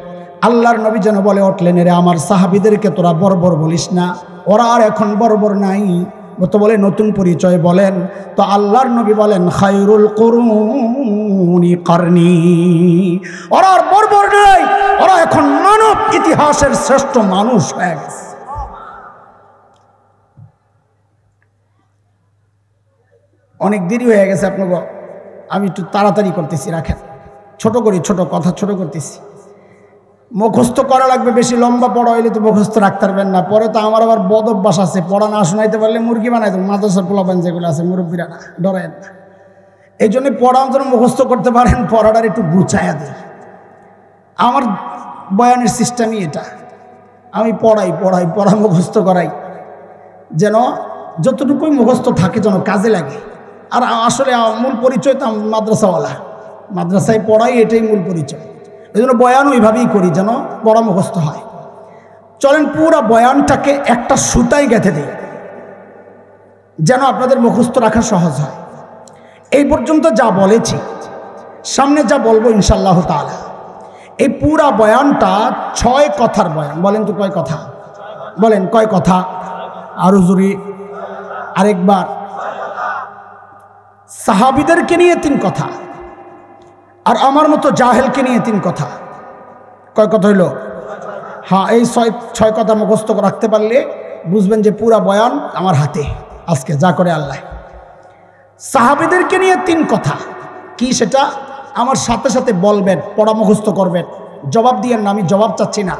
আল্লাহর নবী যেন বলে উঠলেন, রে আমার সাহাবীদেরকে তোরা বর্বর বলিস না, ওরা আর এখন বর্বর নাই। তো বলে নতুন পরিচয় বলেন। তো আল্লাহর নবী বলেন, খায়রুল কুরুনি করনি, ওরা আর বর্বর নাই, ওরা এখন মানব ইতিহাসের শ্রেষ্ঠ মানুষ হয়ে গেছে। অনেক দেরি হয়ে গেছে আপনাকে, আমি একটু তাড়াতাড়ি করতেছি, রাখেন। ছোট করি, ছোট কথা ছোট করতেছি। মুখস্থ করা লাগবে, বেশি লম্বা পড়া হইলে তো মুখস্থ রাখতে পারবেন না। পরে তো আমার আবার বদ অভ্যাস আছে, পড়া না শোনাইতে পারলে মুরগি বানাই দেবো। মাদ্রাসার পোলাপান যেগুলো আছে, মুরব্বীরা না, ডরেন না। এই জন্য পড়া যেন মুখস্থ করতে পারেন, পড়াটার একটু গুছাইয়া দিই। আমার বয়ানের সিস্টেমই এটা, আমি পড়া মুখস্থ করাই, যেন যতটুকুই মুখস্থ থাকে যেন কাজে লাগে। আর আসলে মূল পরিচয় তো মাদ্রাসাওয়ালা, মাদ্রাসায় পড়াই, এটাই মূল পরিচয়। এই জন্য বয়ান ওইভাবেই করি যেন পড়া মুখস্থ হয়। চলেন পুরা বয়ানটাকে একটা সুতায় গেঁথে দিই, যেন আপনাদের মুখস্থ রাখা সহজ হয়। এই পর্যন্ত যা বলেছি, সামনে যা বলবো ইনশাআল্লাহ তাআলা, এই পুরা বয়ানটা 6 কথার বয়ান। বলেন তো কয় কথা? বলেন কয় কথা? আরো জোরে, আরেকবার। সাহাবীদেরকে নিয়ে 3 কথা, আর আমার মতো জাহেলকে নিয়ে 3 কথা। কয় কথা হইল? হ্যাঁ, এই 6 কথা মুখস্থ রাখতে পারলে বুঝবেন যে পুরা বয়ান আমার হাতে আজকে, যা করে আল্লাহ। সাহাবীদেরকে নিয়ে 3 কথা, কি সেটা? আমার সাথে সাথে বলবেন, পড়া মুখস্থ করবেন, জবাব দিয়েন না, আমি জবাব চাচ্ছি না,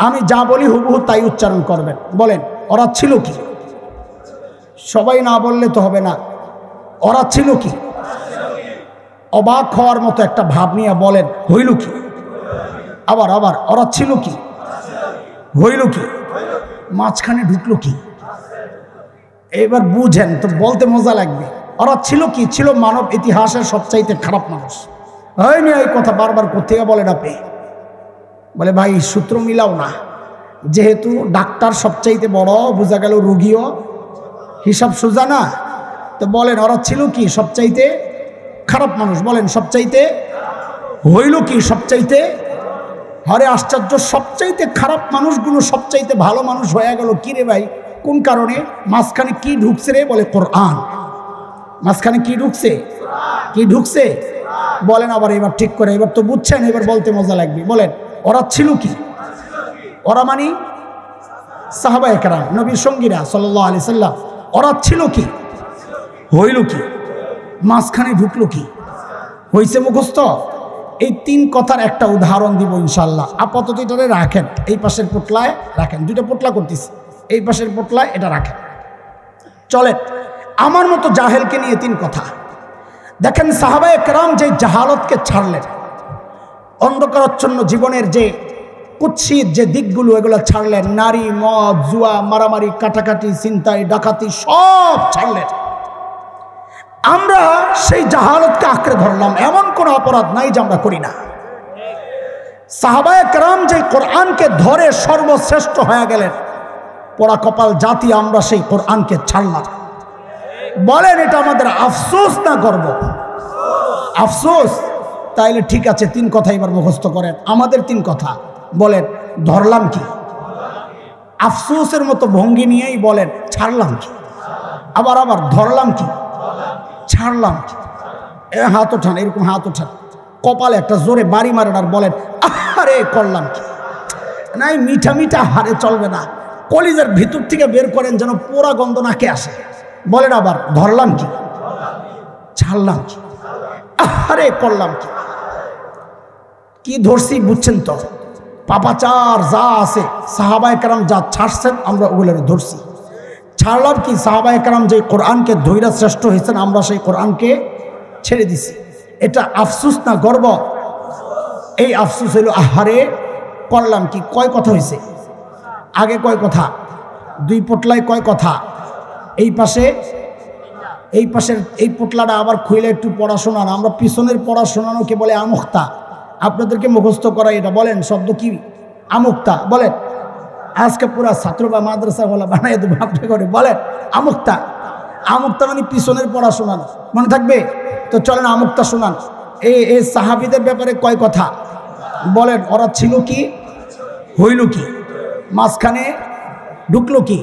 আমি যা বলি হুবহু তাই উচ্চারণ করবেন। বলেন ওরা ছিল কি? সবাই না বললে তো হবে না। ওরা ছিল কি? অবাক হওয়ার মতো একটা ভাব নিয়ে বলেন হইল কি? আবার আবার ওরা ছিল কি? হইল কি? মাঝখানে ঢুকলো কি? এবার বুঝেন তো, বলতে মজা লাগবে। ওরা ছিল কি? ছিল মানব ইতিহাসের সবচাইতে খারাপ মানুষ। হয়নি এই কথা বারবার কোথেকে বলেন আপনি? বলে ভাই সূত্র মিলাও না, যেহেতু ডাক্তার সবচাইতে বড়, বোঝা গেল রুগীও হিসাব সোজা না। তো বলেন ওরা ছিল কি? সবচাইতে খারাপ মানুষ। বলেন সবচাইতে হইল কি? সবচাইতে। হরে আশ্চর্য, সবচাইতে খারাপ মানুষগুলো সবচাইতে ভালো মানুষ হয়ে গেল কি রে ভাই? কোন কারণে? মাঝখানে কি ঢুকছে রে? বলে কোরআন। মাঝখানে কি ঢুকছে? কি ঢুকছে? বলেন আবার এবার ঠিক করে, এবার তো বুঝছেন, এবার বলতে মজা লাগবে। বলেন ওরা ছিল কি? ওরা মানে সাহাবায়ে কেরাম, নবীর সঙ্গীরা সাল্লাল্লাহু আলাইহি সাল্লাম। ওরা ছিল কি? হইল কি? মাঝখানে ঢুকলো কি? হইছে মুখস্থ। এই তিন কথার একটা উদাহরণ দিব ইনশাল্লাহ। আপাতত এটা রাখেন, এই পাশের পোটলায় রাখেন, দুইটা পোটলা করতেছি, এই পাশের পোটলায় এটা রাখেন। চলেন আমার মতো জাহেলকে নিয়ে তিন কথা। দেখেন সাহাবায়ে কেরাম যে জাহালতকে ছাড়লেন, অন্ধকারাচ্ছন্ন জীবনের যে কুৎসিত যে দিকগুলো এগুলো ছাড়লেন, নারী, মদ, জুয়া, মারামারি, কাটাকাটি, ছিনতাই, ডাকাতি সব ছাড়লেন। আমরা সেই জাহালতকে আঁকড়ে ধরলাম। এমন কোন অপরাধ নাই যে আমরা করি না। সাহাবায়ে কেরাম যে কোরআনকে ধরে সর্বশ্রেষ্ঠ হয়ে গেলেন, পোড়া কপাল জাতি আমরা সেই কোরআনকে ছাড়লাম। বলেন এটা আমাদের আফসোস না গর্ব? আফসোস। তাইলে ঠিক আছে, তিন কথা এবার মুখস্থ করেন, আমাদের তিন কথা। বলেন ধরলাম কি? আফসোসের মতো ভঙ্গি নিয়েই বলেন ছাড়লাম কি? আবার আবার ধরলাম কি? ছাড়লাম কি? হাত ওঠান, এরকম হাত ওঠান, কপালে একটা জোরে বাড়ি মারেন আর বলেন আরে করলাম কি? নাই মিঠা মিঠা হারে চলবে না, কলিজার ভিতর থেকে বের করেন যেন পোড়া গন্ধ নাকে আসে। বলেন আবার ধরলাম কি? ছাড়লাম কি? আরে করলাম কি? কি ধরছি বুঝছেন তো? পাপাচার যা আছে সাহাবায়ে কেরাম যা ছাড়ছেন আমরা ওগুলোর ধরছি। ছাড়লাম কি? সাহাবায়ে কেরাম যে কোরআনকে ধৈর্য শ্রেষ্ঠ হয়েছেন, আমরা সেই কোরআনকে ছেড়ে দিছি। এটা আফসোস না গর্ব? এই আফসোস হইল আহারে করলাম কি। কয় কথা হয়েছে? আগে কয় কথা? দুই পোটলায় কয় কথা? এই পাশে, এই পাশের এই পোটলাটা আবার খুইলে একটু পড়াশোনা না, আমরা পিছনের পড়াশোনানোকে বলে আমুক্তা। আপনাদেরকে মুখস্থ করা এটা বলেন শব্দ কি? আমুক্তা। বলেন আজকে পুরা ছাত্র বা মাদ্রাসা বলা বানাই দেবো আপনি করে। বলেন আমুক্তা। আমুক্তা মানে পিছনের পড়া শোনান, মনে থাকবে তো? চলেন আমুক্তা শোনান। এই সাহাবীদের ব্যাপারে কয় কথা? বলেন ওরা ছিল কি? হইল কি? মাঝখানে ঢুকলো কি?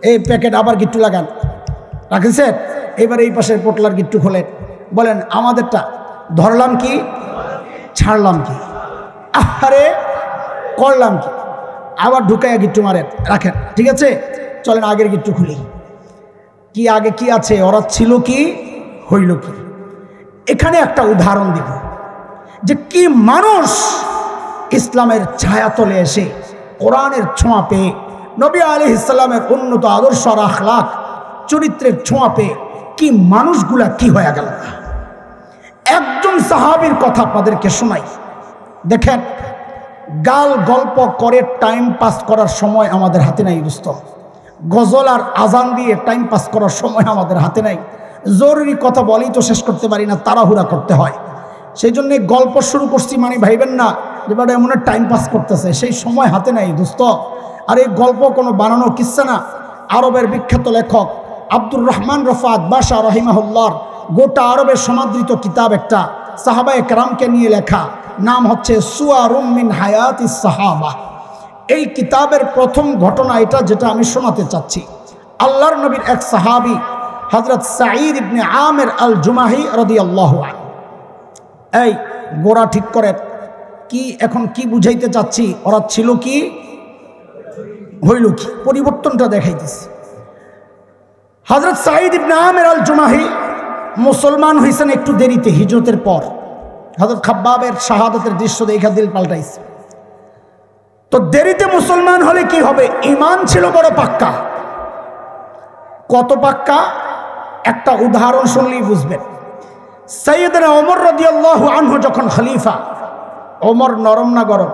এই প্যাকেট আবার গিট্টু লাগান, রাখেছেন? এবার এই পাশের পোটলার গিট্টু খোলেন। বলেন আমাদেরটা ধরলাম কি? ছাড়লাম কি? আরে করলাম কি? আবার ঢুকাইয়া গিট্টু মারেন, রাখেন। ঠিক আছে, চলেন আগের গিট্টু খুলি। কি আগে কি আছে? ওরা ছিল কি? হইল কি? এখানে একটা উদাহরণ দিব যে কি মানুষ ইসলামের ছায়াতলে এসে কোরআনের ছোঁয়া পেয়ে, নবী আলাইহিস সালামের উন্নত আদর্শ আর আখলাক চরিত্রের ছোঁয়া পেয়ে কি মানুষগুলা কি হয়ে গেল। একজন সাহাবীর কথা আপনাদেরকে শোনাই। দেখেন গাল গল্প করে টাইম পাস করার সময় আমাদের হাতে নাই দোস্ত। গজল আর আজান দিয়ে টাইম পাস করার সময় আমাদের হাতে নাই। জরুরি কথা বলেই তো শেষ করতে পারি না, তাড়াহুড়া করতে হয়। সেই জন্যে গল্প শুরু করছি মানে ভাইবেন না যে বাট এমন টাইম পাস করতেছে, সেই সময় হাতে নাই দোস্ত। আর এই গল্প কোনো বানানো কিচ্ছা না। আরবের বিখ্যাত লেখক আব্দুর রহমান রফাত বাশা রহিমাহুল্লাহর গোটা আরবের সমাদৃত কিতাব একটা সাহাবায়ে কেরামকে নিয়ে লেখা, নাম হচ্ছে সুয়ারুম মিন হায়াতিস সাহাবা। এই কিতাবের প্রথম ঘটনা এটা যেটা আমি শোনাতে চাচ্ছি। আল্লাহর নবীর এক সাহাবী হযরত সাঈদ ইবনে আমির আল জুমাহি রাদিয়াল্লাহু আনহু। এই গোড়া ঠিক করেন, কি এখন কি বুঝাইতে চাচ্ছি? ওরা ছিল কি? হইল কি? পরিবর্তনটা দেখাইতেছি। হযরত সাঈদ ইবনে আমির আল জুমাহি মুসলমান হয়েছেন একটু দেরিতে, হিজরতের পর। হযরত খাব্বাবের শাহাদাতের দৃশ্য দেখা দিল পাল্টাইছে। তো দেরিতে মুসলমান হলে কি হবে? ঈমান ছিল বড় পাক্কা। কত পাক্কা? একটা উদাহরণ শুনলেই বুঝবেন। সাইয়েদনা ওমর রাদিয়াল্লাহু আনহু যখন খলিফা, ওমর নরম না গরম?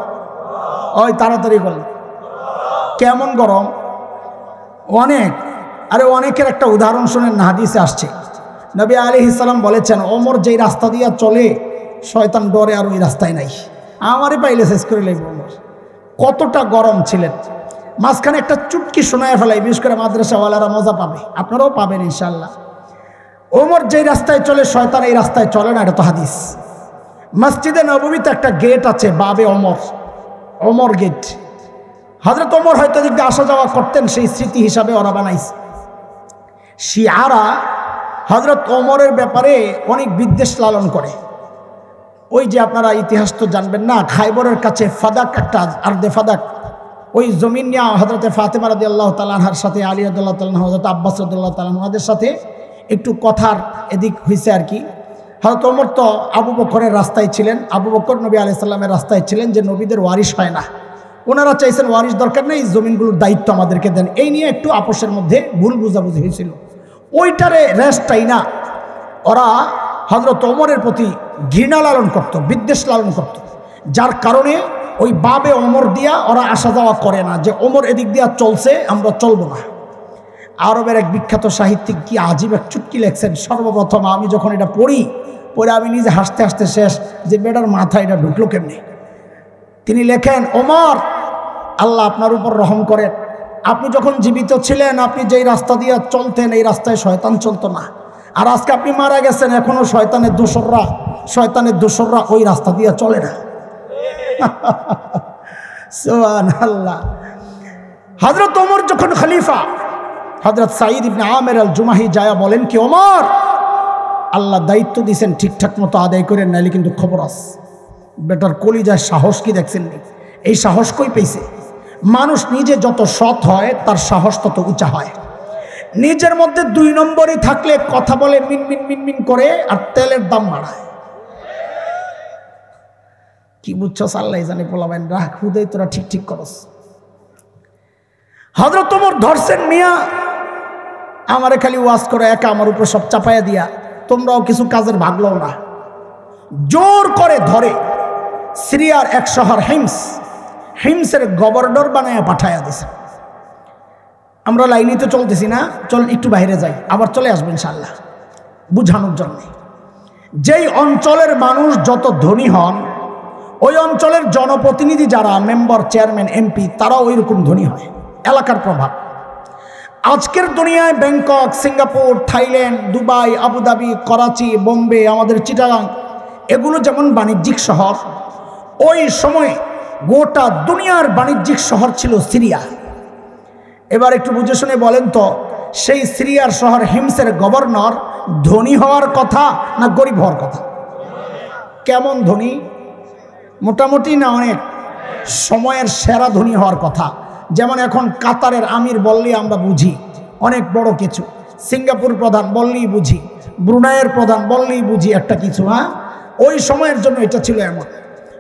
ওই তাড়াতাড়ি বল, কেমন গরম? অনেক। আরে অনেকের একটা উদাহরণ শুনেন না, হাদিসে আসছে নবী আলাইহিস সালাম বলেছেন, ওমর যেই রাস্তা দিয়া চলে শয়তান ডরে আর ওই রাস্তায় নাই। আমারই পাইলে শেষ করে লাগবে ওমর। কতটা গরম ছিলেন। মাঝখানে একটা চুটকি শোনায় ফেলাই, বিশেষ করে মাদ্রাসাওয়ালারা মজা পাবে, আপনারাও পাবেন ইনশাল্লাহ। ওমর যেই রাস্তায় চলে শয়তান এই রাস্তায় চলে না, এটা তো হাদিস। মসজিদে নববীতে একটা গেট আছে বাবে ওমর, ওমর গেট। হযরত ওমর হয়তো দিক দিয়ে আসা যাওয়া করতেন, সেই স্মৃতি হিসাবে ওরা বানাইছে। শিয়ারা হযরত ওমরের ব্যাপারে অনেক বিদ্বেষ লালন করে। ওই যে আপনারা ইতিহাস তো জানবেন না, খাইবরের কাছে ফাদাক, একটা আর্দে ফাদাক, ওই জমিন নিয়ে হযরতে ফাতেমা রাদিয়াল্লাহু তাআলা আনহার সাথে আলী রাদিয়াল্লাহু তাআলা আনহু, হযরত আব্বাস রাদিয়াল্লাহু তাআলা ওনাদের সাথে একটু কথার এদিক হয়েছে আর কি। হযরত ওমর তো আবু বকরের রাস্তায় ছিলেন, আবু বকর নবী আলাইহিস সালামের রাস্তায় ছিলেন, যে নবীদের ওয়ারিশ হয় না। ওনারা চাইছেন ওয়ারিশ দরকার নেই, জমিনগুলোর দায়িত্ব আমাদেরকে দেন। এই নিয়ে একটু আপোষের মধ্যে ভুল বুঝাবুঝি হয়েছিল। ওইটারে রেস্টটাই না, ওরা হযরত ওমরের প্রতি ঘৃণা লালন করত, বিদ্বেষ লালন করত, যার কারণে ওই বাবে ওমর দিয়া ওরা আসা যাওয়া করে না, যে ওমর এদিক দিয়া চলছে আমরা চলবো না। আরবের এক বিখ্যাত সাহিত্যিক কি আজীব এক চুটকি লেখছেন, সর্বপ্রথম আমি যখন এটা পড়ি আমি নিজে হাসতে হাসতে শেষ, যে বেটার মাথায় এটা ঢুকলো কেমনি। তিনি লেখেন, ওমর আল্লাহ আপনার উপর রহম করেন, আপনি যখন জীবিত ছিলেন আপনি যেই রাস্তা দিয়ে চলতেন এই রাস্তায় শয়তান চলতো না, আর আজকে আপনি মারা গেছেন এখনো শয়তানের দোসররা ওই রাস্তা দিয়ে চলে না। সুবহানাল্লাহ। হযরত ওমর যখন খলিফা, হযরত সাঈদ ইবনে আমের আল জুমাহি যায়া বলেন কি, ওমর আল্লাহ দায়িত্ব দিয়েছেন ঠিকঠাক মতো আদায় করেন, নাইলে কিন্তু খবর আছে। বেটার কলিজার সাহস কি দেখছেন? এই সাহস কই পেয়েছে? মানুষ নিজে যত সৎ হয় তার সাহস তত উঁচা হয়। নিজের মধ্যে 2 নম্বরই থাকলে কথা বলে মিনমিন মিনমিন করে আর তেলের দাম বাড়ায়। কি বুঝছো? আল্লাহ জানে। পোলাবেন রাখ হুদাই তোরা ঠিক ঠিক করস। হযরত ওমর ধরছেন, মিয়া আমারে খালি ওয়াজ করে একা আমার উপর সব চাপাইয়া দিয়া, তোমরাও কিছু কাজের ভাগলো না। জোর করে ধরে সিরিয়ার এক শহর হিমসের গভর্নর বানায়া পাঠাইয়া দিছে। আমরা লাইনে তো চলতেছি না, চল একটু বাইরে যাই, আবার চলে আসবো ইনশাআল্লাহ বুঝানোর জন্য। যেই অঞ্চলের মানুষ যত ধনী হন, ওই অঞ্চলের জনপ্রতিনিধি যারা মেম্বার, চেয়ারম্যান, এমপি, তারাও ওই রকম ধনী হয়। এলাকার প্রভাব। আজকের দুনিয়ায় Bangkok, Singapore, Thailand, Dubai, Abu Dhabi, Karachi, Bombay, আমাদের চিটাগাং, এগুলো যেমন বাণিজ্যিক শহর, ওই সময়ে গোটা দুনিয়ার বাণিজ্যিক শহর ছিল সিরিয়া। এবার একটু বুঝে শুনে বলেন তো, সেই সিরিয়ার শহর হিমসের গভর্নর ধনী হওয়ার কথা না গরিব হওয়ার কথা? কেমন ধনী? মোটামুটি না অনেক? সময়ের সেরা ধনী হওয়ার কথা। যেমন এখন কাতারের আমির বললেই আমরা বুঝি অনেক বড় কিছু, সিঙ্গাপুর প্রধান বললেই বুঝি, ব্রুনাইয়ের প্রধান বললেই বুঝি একটা কিছু। হ্যাঁ, ওই সময়ের জন্য এটা ছিল এমন।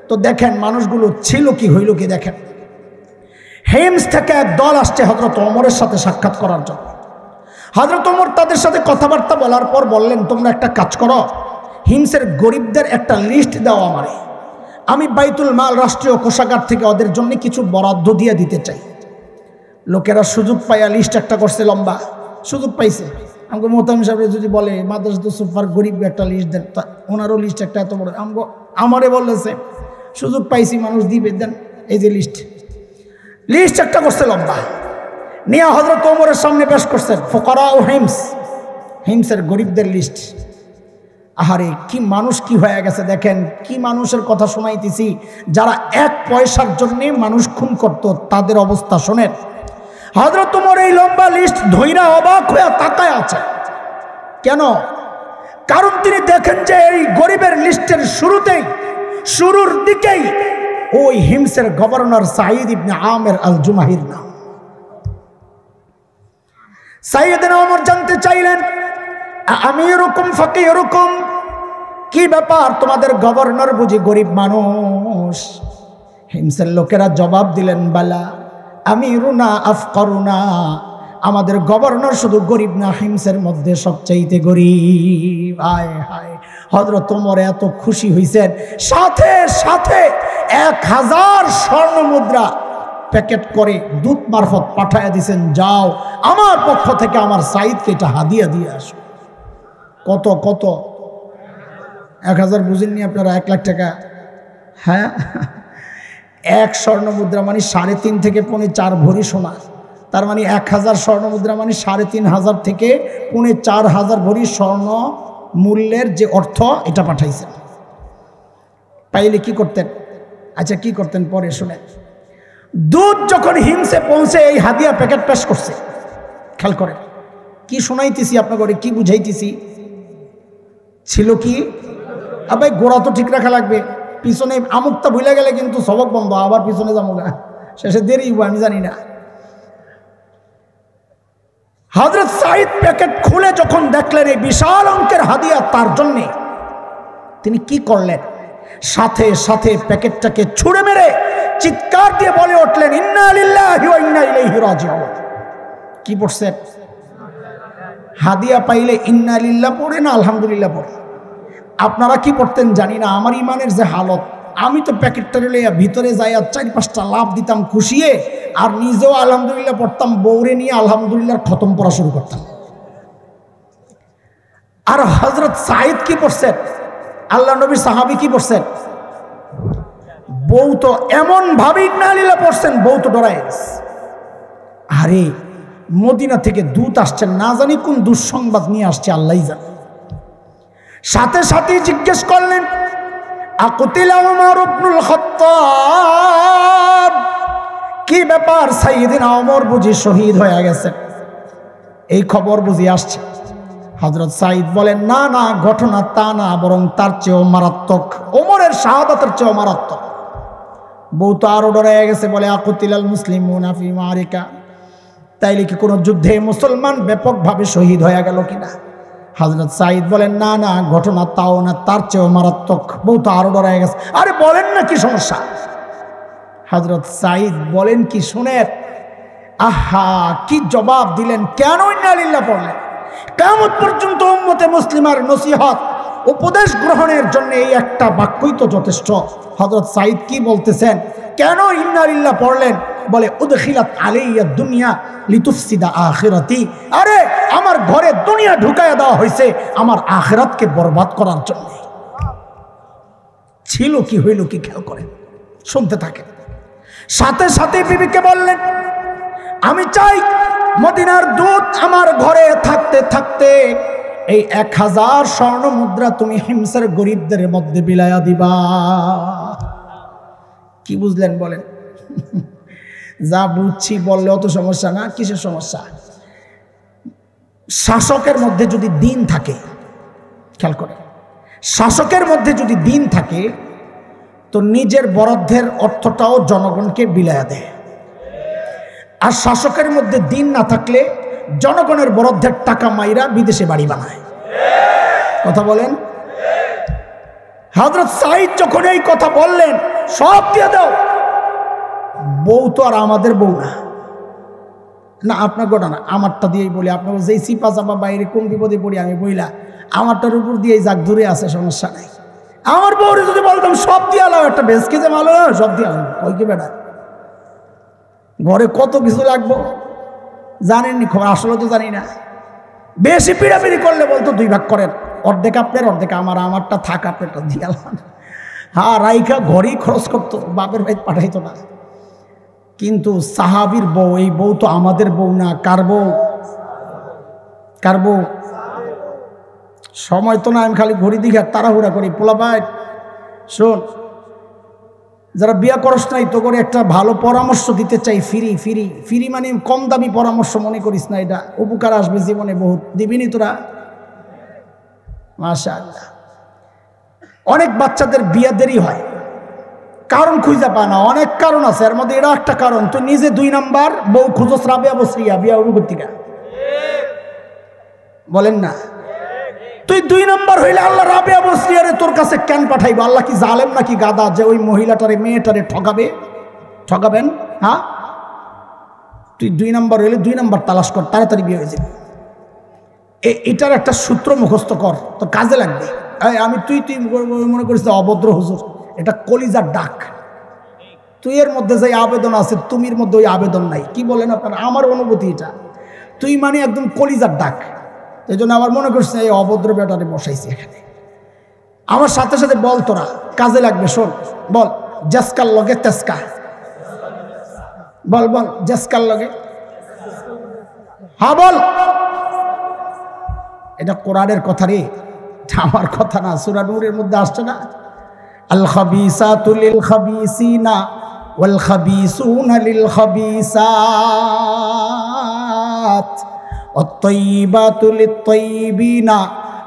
তো দেখেন মানুষগুলো ছিল কি হইল কি দেখেন। হিমস থেকে এক দল আসছে হযরত ওমরের সাথে সাক্ষাৎ করার জন্য। হযরত ওমর তাদের সাথে কথাবার্তা বলার পর বললেন, তোমরা একটা কাজ করো, হিমসের গরিবদের একটা লিস্ট দাও আমারে, আমি বাইতুল মাল রাষ্ট্রীয় কোষাগার থেকে ওদের জন্য কিছু বরাদ্দ দিয়ে দিতে চাই। লোকেরা সুযোগ পাইয়া লিস্ট একটা করছে, লম্বা সুযোগ পাইছে। আমাকে মোহতামিম সাহেব যদি বলে মাদ্রাসাতুল সুফার গরিব একটা লিস্ট দেন, তা ওনারও লিস্ট একটা এত বড়, আমারে বলেছে সুযোগ পাইছি মানুষ দিবে, দেন এই যে লিস্ট একটা করছে লম্বা, নিয়ে হযরত ওমরের সামনে পেশ করছেন। ফুকারা ও হিমসের গরিবদের লিস্ট। আহারে কি মানুষ কি হয়ে গেছে দেখেন, কি মানুষের কথা শোনাইতেছি, যারা 1 পয়সার জন্যে মানুষ খুন করত, তাদের অবস্থা শোনেন। হযরত ওমর এই লম্বা লিস্ট ধইরা অবাক হয়ে তাকায় আছে। কেন? কারণ তিনি দেখেন যে এই গরিবের লিস্টের শুরুর দিকেই ওই হিমসের গভর্নর সাঈদ ইবনে আমের আল জুমাহির নাম। সাইয়েদনা ওমর জানতে চাইলেন, আমি এরকম ফাঁকে এরকম কি ব্যাপার, তোমাদের গভর্নর বুঝি গরিব মানুষ? হিমসের লোকেরা জবাব দিলেন, বালা আমিরুনা আফকারুনা, আমাদের গভর্নর শুধু গরিব না, হিমসের মধ্যে সবচাইতে গরিব। হায় হায়, হযরত ওমর এত খুশি হইছেন, সাথে সাথে 1000 স্বর্ণ মুদ্রা প্যাকেট করে দূত মারফত পাঠাইয়া দিয়েছেন, যাও আমার পক্ষ থেকে আমার সাইদকে এটা হাদিয়া দিয়ে আসো। কত কত? 1000 বুঝেননি আপনারা? 1 লাখ টাকা। হ্যাঁ, 1 স্বর্ণ মুদ্রা মানে 3.5 থেকে 4.5 ভরি সোনা। তার মানে 1000 স্বর্ণ মুদ্রা মানে 3,500 থেকে 4,500 ভরি স্বর্ণ মূল্যের যে অর্থ, এটা পাঠাইছেন। পাইলে কি করতেন? আচ্ছা কি করতেন পরে শুনে। দূত যখন হিমসে পৌঁছে এই হাদিয়া প্যাকেট পেশ করছে, খেয়াল করেন কি শোনাইতেছি আপনাকে, কি বুঝাইতেছি। ছিল কি ভাই, গোড়া তো ঠিক রাখা লাগবে, পিছনে আমুকটা ভুলে গেলে কিন্তু সবক বন্ধ, আবার পিছনে যাবো না, শেষে দেরি আমি জানি না। হযরত সাঈদ প্যাকেট খুলে যখন দেখলেন এই বিশাল অঙ্কের হাদিয়া তার জন্য, তিনি কি করলেন? সাথে সাথে প্যাকেটটাকে ছুঁড়ে মেরে চিৎকার দিয়ে বলে উঠলেন, ইন্না লিল্লাহি ওয়া ইন্না ইলাইহি রাজিউন। কি পড়ছেন? হাদিয়া পাইলে ইন্না লিল্লাহ পড়ে না আলহামদুলিল্লাহ পড়ে? আপনারা কি পড়তেন জানি না, আমার ইমানের যে হালত, আমি তো প্যাকেটটা লইয়া ভিতরে যাইয়া 4-5টা লাভ দিতাম খুশিয়ে, আর নিজেও আলহামদুলিল্লাহ পড়তাম, বউরে নিয়ে আলহামদুলিল্লাহ খতম পড়া শুরু করতাম। আর হযরত সাঈদ কি পড়ছেন? আল্লাহ নবী সাহাবী কি পড়ছেন? বউ তো এমন ভাবে ইন্না লিল্লাহ পড়ছেন, বউ তো ডরায় গেছে। আরে মদিনা থেকে দূত আসছেন, না জানি কোন দুঃসংবাদ নিয়ে আসছে, আল্লাহই জানে। সাথে সাথে জিজ্ঞেস করলেন, আকুতিলা ওমর ইবনুল খাত্তাব, কি ব্যাপার সাইয়েদিনা ওমর বুঝি শহীদ হয়ে গেছেন, এই খবর বুঝি আসছে? হযরত সাঈদ বলেন, না না, ঘটনা তা না, বরং তার চেয়েও মারাত্মক, ওমরের শাহাদাতের চেয়েও মারাত্মক। বউ তো আরো ডরে গেছে, বলে আকুতিলাল মুসলিমুনা ফি মারিকা, তাইলে কি কোনো যুদ্ধে মুসলমান ব্যাপকভাবে শহীদ হয়ে গেল কিনা? হযরত সাঈদ বলেন, না না, ঘটনা তাও না, তার চেয়েও মারাত্মক। বউ তো আরো ডরে গেছে, আরে বলেন না কি সমস্যা? হযরত সাঈদ বলেন কি শুনেন, আহা কি জবাব দিলেন, কেন ইন্না লিল্লাহ পড়লেন? কিয়ামত পর্যন্ত উম্মতে মুসলিমার নসিহত উপদেশ গ্রহণের জন্য এই একটা বাক্যই তো যথেষ্ট। হযরত সাঈদ কি বলতেছেন, কেন ইন্না লিল্লাহ পড়লেন? বলে, উদখিলাত আলাইয়া দুনিয়া লিতুফসিদা আখিরাতি, আরে আমার ঘরে দুনিয়া ঢুকায়া দেওয়া হয়েছে আমার আখিরাতকে বরবাদ করার জন্য। ছিল কি, হইল কি, খেয়াল করেন, শুনতে থাকেন। সাথে সাথে বিবিকে বললেন, আমি চাই মদিনার দূত আমার ঘরে থাকতে থাকতে এই 1000 স্বর্ণ মুদ্রা তুমি হিমসের গরিবদের মধ্যে বিলায়া দিবা। কি বুঝলেন বলেন? যা বুঝছি বললে অত সমস্যা না। কিসের সমস্যা? শাসকের মধ্যে যদি দিন থাকে, খেয়াল করে, শাসকের মধ্যে যদি দিন থাকে তো নিজের বরাদ্দের অর্থটাও জনগণকে বিলায়া দেয়। আর শাসকের মধ্যে দিন না থাকলে জনগণের বরাদ্দের টাকা মাইরা বিদেশে বাড়ি বানায়। কথা বলেন? হযরত সাঈদ যখন এই কথা বললেন, সব দিয়ে দাও, বউ তো আর আমাদের বউ না, না আপনার গোটা না, আমারটা দিয়েই বলি, আপনার যেই সিপা চাপা বাইরে কোন বিপদে পড়ি আমি বইলা, আমারটার উপর দিয়েই যাক দূরে আছে, সমস্যা নাই। আমার বউরে যদি বলতাম সব দিয়ে আলাও, একটা বেশকে যে মালো সব দিয়ে আলাম, ওই কি বেড়া, ঘরে কত কিছু লাগবো জানেননি, খবর আসলে তো জানি না। বেশি পিড়াপিড়ি করলে বলতো 2 ভাগ করেন, অর্ধেক আপনার অর্ধেক আমার, আমারটা থাক আপনারটা দিয়ে আলাম। হ্যাঁ, রাইখা ঘরেই খরচ করতো, বাপের ভাই পাঠাইতো না। কিন্তু সাহাবীর বউ, এই বউ তো আমাদের বউ না, কার বউ? কার বউ? সময় তো না, আমি খালি ঘড়ি দিঘা তাড়াহুড়া করি। পোলা ভাই শোন, যারা বিয়া করস নাই তো করে একটা ভালো পরামর্শ দিতে চাই, ফ্রি ফ্রি ফ্রি মানে কম দামি পরামর্শ মনে করিস না, এটা উপকার আসবে জীবনে বহুত, দিবিনি তোরা? মাশাআল্লাহ। অনেক বাচ্চাদের বিয়া দেরি হয়, কারণ খুঁজে পায় না, অনেক কারণ আছে, এর মধ্যে এটা একটা কারণ, তুই নিজে 2 নাম্বার বউ খুঁজস, রাবিয়া বসরিয়া বিয়া অনুভূতিকা, বলেন না? তুই 2 নম্বর হইলে আল্লাহ রাবিয়া বসরিয়ারে তোর কাছে কেন পাঠাইবো? আল্লাহ কি জালেম নাকি গাদা যে ওই মহিলাটারে মেয়েটারে ঠকাবেন? হ্যাঁ, তুই 2 নম্বর হইলে 2 নম্বর তালাশ কর, তাড়াতাড়ি বিয়ে হয়ে যাবে। এটার একটা সূত্র মুখস্থ কর, তো কাজে লাগবে। আমি তুই মনে করিস অভদ্র হুজুর, এটা কলিজার ডাক। তুই এর মধ্যে যে আবেদন আছে, তুমির মধ্যে ওই আবেদন নাই। কি বলেন আপনারা? আমার অনুভূতি এটা। তুই মানে একদম কলিজার ডাক। এই জন্য আমার মনে করছে এই অভদ্র বেটারে বসাইছি এখানে। আমার সাথে সাথে বল, তোরা কাজে লাগবে। শোন, বল জেসকার লগে তেসকা, বল বল জেসকার লগে। হ্যাঁ বল। এটা কোরআনের কথা রে, আমার কথা না। সূরা নূরের মধ্যে আসছে না, আল খাবিসাতু লিল খাবিসিনা ওয়াল খাবিসুনা লিল খাবিসাত ওয়াত-তাইয়িবাতু লিত-তাইয়িবিনা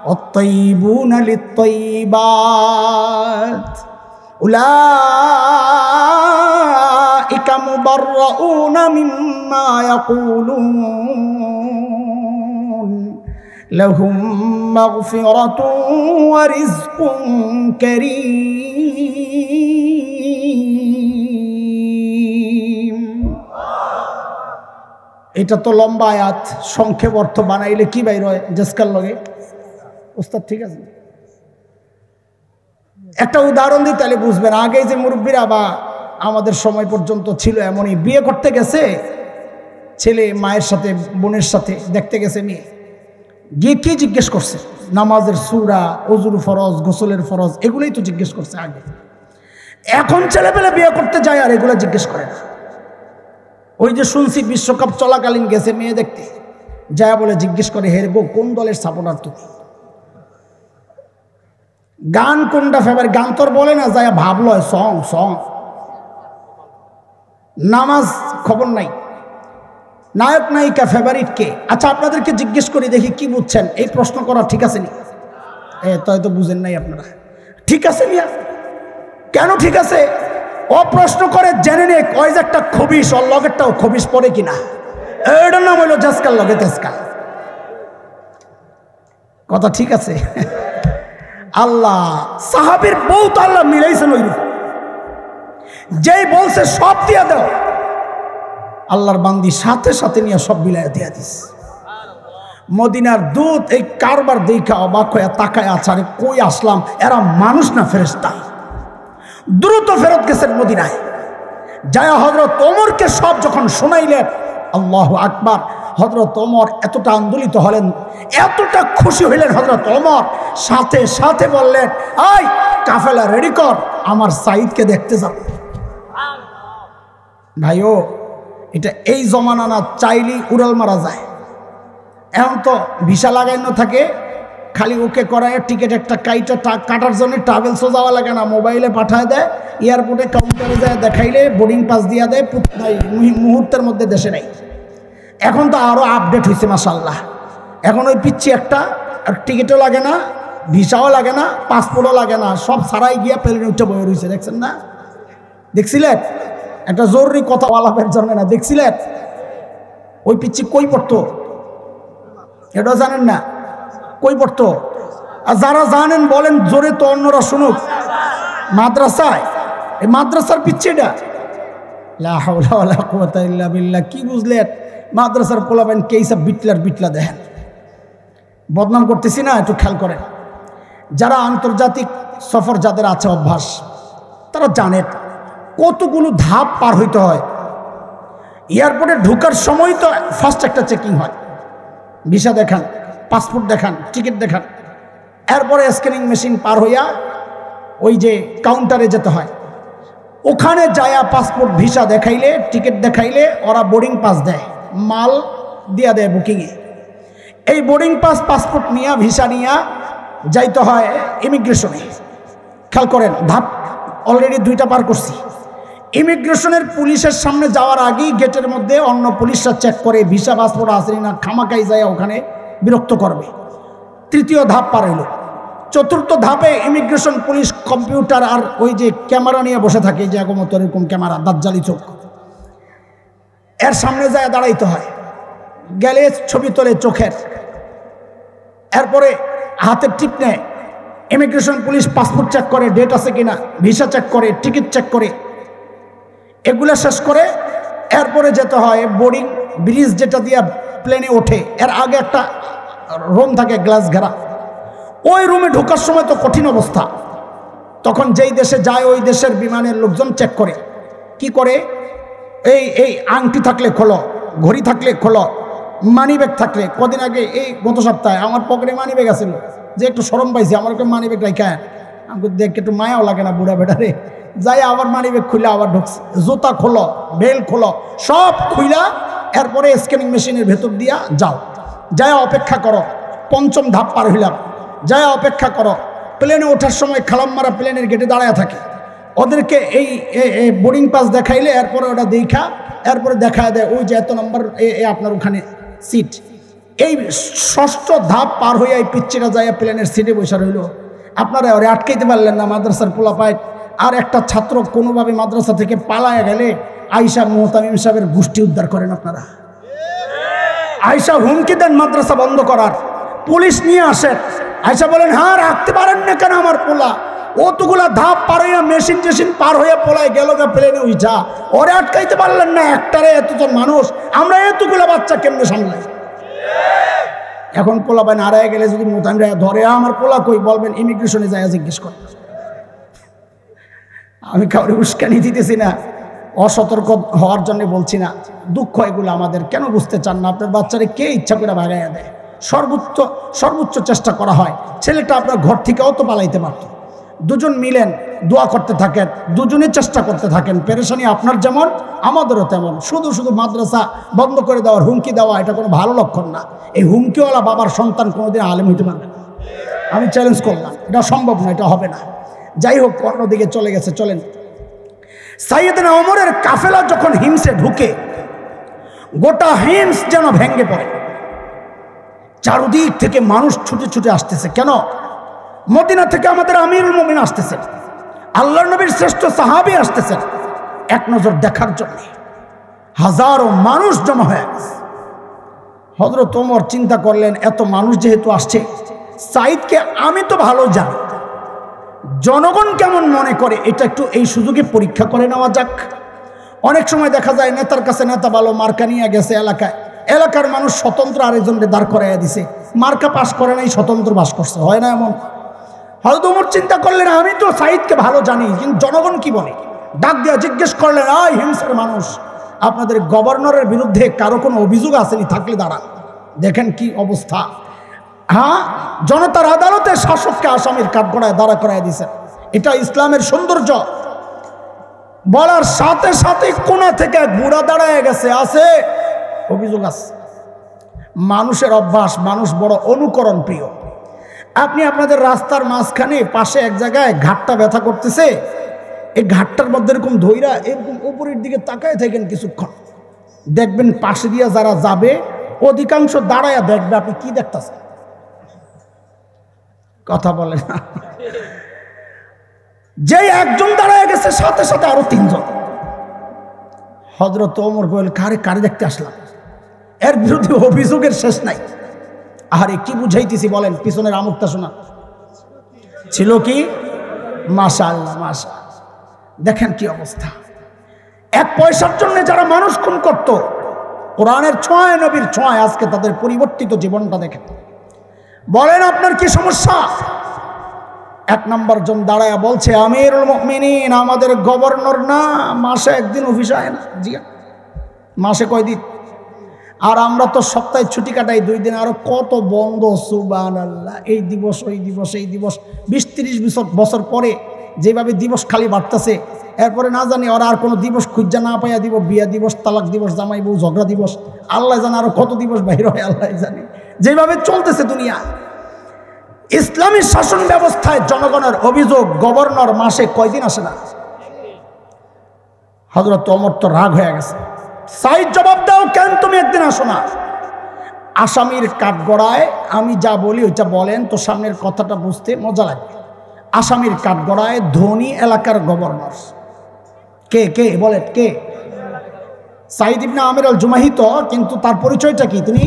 ওয়াত-তাইয়িবুনা লিত-তাইয়িবাত উলাইকা মুবাররাউনা মিম্মা ইয়াকুলুন লাহুম মাগফিরাতুন ওয়া রিজকুন কারীম। এটা তো লম্বা আয়াত, সংক্ষেপ অর্থ বানাইলে কি বাইর হয়? জেসকার লগে। ওস্তাদ ঠিক আছে, একটা উদাহরণ দিই তাহলে বুঝবেন। আগে যে মুরব্বীরা বা আমাদের সময় পর্যন্ত ছিল এমনই, বিয়ে করতে গেছে ছেলে মায়ের সাথে বোনের সাথে, দেখতে গেছে মেয়ে, গিয়ে কি জিজ্ঞেস করছে? নামাজের সূরা, ওযুর ফরজ, গোসলের ফরজ, এগুলোই তো জিজ্ঞেস করছে আগে। এখন ছেলেপেলে বিয়ে করতে যায় আর এগুলো জিজ্ঞেস করে না। ওই যে শুনছি বিশ্বকাপ চলাকালীন গেছে মেয়ে দেখতে, যায় বলে জিজ্ঞেস করে, হে গো কোন দলের সাপোর্টার তুমি? গান কোনটা ফেভারিট? গান তোর বলে না, যায় ভাবলো সং সং। নামাজ খবর নাই, নায়ক নায়িকা ফেভারিট কে? আচ্ছা আপনাদেরকে জিজ্ঞেস করি দেখি কি বুঝছেন। এই প্রশ্ন করা ঠিক আছে নি? তাই তো বুঝেন নাই আপনারা। ঠিক আছে নিয়া, কেন ঠিক আছে? ও প্রশ্ন করে জেনে নে ওই যে একটা খবিস, ওর লগেরটাও খবিস পড়ে কিনা। এটার নাম হইল জাসকার লগে তেসকা। কথা ঠিক আছে? আল্লাহ সাহাবীর বউ তো আল্লাহ মিলাইছেন ওই যেই বলছে সব দিয়া দাও, আল্লাহর বান্দি সাথে সাথে নিয়ে সব বিলাইয়া দিয়া দিস। মদিনার দূত এই কারবার দেখা অবাক হয়ে তাকায় আচারে, কই আসলাম, এরা মানুষ না ফেরেশতা। দ্রুত ফেরত গেছেন মদিনায়, যায় হযরত ওমরকে সব যখন শোনাইলেন, আল্লাহু আকবার, হযরত ওমর এতটা আন্দোলিত হলেন, এতটা খুশি হইলেন হযরত ওমর, সাথে সাথে বললেন, এই কাফেলা রেডি কর, আমার সাইদকে দেখতে যাব। ভাইও এটা এই জমানা না, চাইলেই উড়াল মারা যায়। এখন তো ভিসা লাগাইনো থাকে, খালি ওকে করায় টিকিট একটা কাটার জন্য ট্রাভেলসও যাওয়া লাগে না, মোবাইলে পাঠায় দেয়, এয়ারপোর্টে কাউন্টারে যায় দেখাইলে বোর্ডিং পাস দিয়া দেয়, মুহূর্তের মধ্যে দেশে নেই। এখন তো আরও আপডেট হয়েছে মাশাআল্লাহ। এখন ওই পিচ্ছি একটা আর টিকিটও লাগে না, ভিসাও লাগে না, পাসপোর্টও লাগে না, সব সারাই গিয়া প্লেনে উঠে বয়ে রয়েছে। দেখছেন না? দেখছিলেন? একটা জরুরি কথা আলাপের জন্য না, দেখছিলেন? ওই পিচ্ছি কই পড়তো এটাও জানেন না, কই পড়তো? আর যারা জানেন বলেন জোরে, তো অন্যরা শুনুক। মাদ্রাসায়, এই মাদ্রাসার পিচ্ছি এটা। লা হাওলা ওয়ালা কুওয়াতা ইল্লা বিল্লাহ। কি বুঝলেন? মাদ্রাসার পোলাবেন কে সব বিটলা দেখেন। বদনাম করতেছি না, একটু খেয়াল করেন। যারা আন্তর্জাতিক সফর যাদের আছে অভ্যাস, তারা জানেন কতগুলো ধাপ পার হইতে হয়। এয়ারপোর্টে ঢোকার সময় তো ফার্স্ট একটা চেকিং হয়, ভিসা দেখান, পাসপোর্ট দেখান, টিকিট দেখান, এরপরে স্ক্যানিং মেশিন পার হইয়া ওই যে কাউন্টারে যেতে হয়। ওখানে যায়া পাসপোর্ট ভিসা দেখাইলে, টিকিট দেখাইলে ওরা বোর্ডিং পাস দেয়, মাল দিয়া দেয় বুকিংয়ে। এই বোর্ডিং পাস, পাসপোর্ট নিয়ে, ভিসা নিয়ে যাইতে হয় ইমিগ্রেশনে। খেয়াল করেন, ধাপ অলরেডি 2টা পার করছি। ইমিগ্রেশনের পুলিশের সামনে যাওয়ার আগেই গেটের মধ্যে অন্য পুলিশরা চেক করে ভিসা পাসপোর্ট আসেনি না, খামাকাই যায় ওখানে বিরক্ত করবে। 3য় ধাপ পার হইল। 4র্থ ধাপে ইমিগ্রেশন পুলিশ কম্পিউটার আর ওই যে ক্যামেরা নিয়ে বসে থাকে, যে আগমত এরকম ক্যামেরা, দাজ্জালি চোখ, এর সামনে যায় দাঁড়াইতে হয়, গেলে ছবি তোলে চোখের। এরপরে হাতের টিপ নেয়, ইমিগ্রেশন পুলিশ পাসপোর্ট চেক করে, ডেট আছে কিনা, ভিসা চেক করে, টিকিট চেক করে, এগুলো শেষ করে এরপরে যেতে হয় বোর্ডিং ব্রিজ যেটা দিয়ে প্লেনে ওঠে, এর আগে একটা রুম থাকে গ্লাস ঘেরা, ওই রুমে ঢোকার সময় তো কঠিন অবস্থা। তখন যেই দেশে যায় ওই দেশের বিমানের লোকজন চেক করে, কি করে, এই আংটি থাকলে খোলো, ঘড়ি থাকলে খোলো, মানি ব্যাগ থাকলে, কদিন আগে এই গত সপ্তাহে আমার পকেটে মানি ব্যাগ আছিল, যে একটু শরম পাইছি, আমার মানি ব্যাগ রাখা, আমাকে দেখে একটু মায়াও লাগে না বুড়া বেটারে, যাই আবার মানি ব্যাগ খুলে আবার ঢুকছে, জুতা খোলো, বেল খোলো, সব খুইলা এরপরে স্ক্যানিং মেশিনের ভেতর দিয়া যাও, যায় অপেক্ষা করো। পঞ্চম ধাপ পার হইলাম, যায় অপেক্ষা করো। প্লেনে ওঠার সময় খালাম মারা প্লেনের গেটে দাঁড়ায় থাকে, ওদেরকে এই বোর্ডিং পাস দেখাইলে এরপরে ওটা দেখা, এরপরে দেখায় দেয় ওই যে এত নম্বর আপনার ওখানে সিট। এই ষষ্ঠ ধাপ পার হইয়া এই পিচ্চিরা যায় প্লেনের সিটে বসে রইল। আপনারা ওরে আটকাইতে পারলেন না, মাদ্রাসার পোলাপায়। আর একটা ছাত্র কোনোভাবে মাদ্রাসা থেকে পালায় গেলে আয়েশা মুহতামিম সাহেবের গোষ্ঠী উদ্ধার করেন আপনারা। আয়েশা হুমকি দেন মাদ্রাসা বন্ধ করার, পুলিশ নিয়ে আসেন। আয়েশা বলেন, হ্যাঁ রাখতে পারেন না কেন আমার পোলা, অতগুলা ধাপ পার হইয়া মেশিন টেশিন পার হইয়া পোলায় গেল গা প্লেনে উঠা, ওরে আটকাইতে পারলেন না, একটারে এতজন মানুষ, আমরা এতগুলা বাচ্চা কেমনে সামলাই। এখন পোলা বাইন হারায় গেলে যদি মোতামিরা ধরে, আমার পোলা কই, বলবেন ইমিগ্রেশনে যায় জিজ্ঞেস করে। আমি কাউরে উস্কানি দিতেছি না, অসতর্ক হওয়ার জন্য বলছি না, দুঃখ এগুলো আমাদের। কেন বুঝতে চান না? আপনার বাচ্চারে কে ইচ্ছা করে ভাগাইয়া দেয়? সর্বোচ্চ চেষ্টা করা হয়। ছেলেটা আপনার ঘর থেকেও তো পালাইতে পারত। দুজন মিলেন, দোয়া করতে থাকেন, দুজনে চেষ্টা করতে থাকেন। পেরেশানি আপনার যেমন আমাদেরও তেমন। শুধু মাদ্রাসা বন্ধ করে দেওয়ার হুমকি দেওয়া, এটা কোনো ভালো লক্ষণ না। এই হুমকিওয়ালা বাবার সন্তান কোনোদিন আলেম হইতে পারবে না। আমি চ্যালেঞ্জ করলাম, এটা সম্ভব না, এটা হবে না। যাই হোক, অন্যদিকে চলে গেছে। চলেন, সাইয়েদনা ওমরের কাফেলা যখন হিমসে ঢুকে, গোটা হিমস যেন ভেঙ্গে পড়ে। চারদিক থেকে মানুষ ছুটে ছুটে আসতেছে। কেন? মদিনা থেকে আমাদের আমিরুল মুমিন আসতেছেন, আল্লাহর নবীর শ্রেষ্ঠ সাহাবী আসতেছেন এক নজর দেখার জন্য। হাজারো মানুষ জমা হয়ে গেছে। হযরত ওমর চিন্তা করলেন, এত মানুষ যেহেতু আসছে, সাইদকে আমি তো ভালো জানি, জনগণ কেমন মনে করে এটা একটু এই সুযোগে পরীক্ষা করে নেওয়া যাক। অনেক সময় দেখা যায় নেতার কাছে নেতা ভালো, মার্কা নিয়ে গেছে এলাকার মানুষ স্বতন্ত্র আরেকজনকে দাঁড় করাইয়া দিছে, মার্কা পাশ করে নাই, স্বতন্ত্র বাস করছে, হয় না এমন? হযরত ওমর চিন্তা করলেন, আমি তো সাইদকে ভালো জানি, কিন্তু জনগণ কি বলে। ডাক দিয়া জিজ্ঞেস করলেন, আয় হিমসের মানুষ, আপনাদের গভর্নরের বিরুদ্ধে কারো কোনো অভিযোগ আসেনি? থাকলে দাঁড়ান, দেখেন কি অবস্থা। হ্যাঁ, জনতার আদালতে শাসককে আসামির কাঠগড়ায় দাঁড়া করায় দিয়েছেন। এটা ইসলামের সৌন্দর্য। বলার সাথে সাথে কোণা থেকে বুড়া দাঁড়ায় গেছে, আছে অভিযোগ আছে। মানুষের অভ্যাস, মানুষ বড় অনুকরণ প্রিয়। আপনি আপনাদের রাস্তার মাঝখানে পাশে এক জায়গায় ঘাটটা ব্যথা করতেছে, এই ঘাটটার মধ্যে এরকম ধইরা এরকম উপরের দিকে তাকায় থাকেন কিছুক্ষণ, দেখবেন পাশে দিয়ে যারা যাবে অধিকাংশ দাঁড়ায় দেখবে আপনি কি দেখতেছেন। কথা বলে না, যে একজন দাঁড়ায় গেছে সাথে সাথে আরো তিনজন। হযরত ওমর বলেন, কারে দেখতে আসলাম? এর বিরুদ্ধে অভিযোগের শেষ নাই। আরে কি বুঝাইতেছি বলেন, পিছনের আমুকটা শোনা ছিল কি? মাশাআল্লাহ, মাশাআল্লাহ। দেখেন কি অবস্থা। এক পয়সার জন্য যারা মানুষ খুন করত, কোরআনের ছোঁয়ায়, নবীর ছোঁয়ায় আজকে তাদের পরিবর্তিত জীবনটা দেখেন। বলেন আপনার কি সমস্যা? এক নম্বর জন দাঁড়ায় বলছে, আমিরুল মুমিনিন, আমাদের গভর্নর না মাসে একদিন অফিসে আয় না। জি, মাসে কয়দিন? আর আমরা তো সপ্তাহে ছুটি কাটাই 2 দিন, আরো কত বন্ধ। সুবহানাল্লাহ, এই দিবস ওই দিবস, এই দিবস। 20-30 বছর পরে যেভাবে দিবস খালি বাড়তেছে, এরপরে না জানি ওরা আর কোনো দিবস খুঁজা না পাইয়া দিব, বিয়া দিবস, তালাক দিবস, জামাই বউ ঝগড়া দিবস, আল্লাহ জানে আরো কত দিবস বাহির হয়, আল্লাহ জানে। যেভাবে চলতেছে দুনিয়া, ইসলামী শাসন ব্যবস্থায় জনগণের অভিযোগ, গভর্নর মাসে কয়দিন আসে না। হযরত ওমর তো রাগ হয়ে গেছে। সাইদ জবাব দাও, কেন তুমি একদিন আসো না? আসামির কাঠগড়ায় আমি যা বলি ওইটা বলেন তো, সামনের কথাটা বুঝতে মজা লাগবে। আসামির কাঠগড়ায় ধনী এলাকার গভর্নর কে বলেন, কে? সাইদ ইবনে আমির আল জুমাহি তো, কিন্তু তার পরিচয়টা কি? তিনি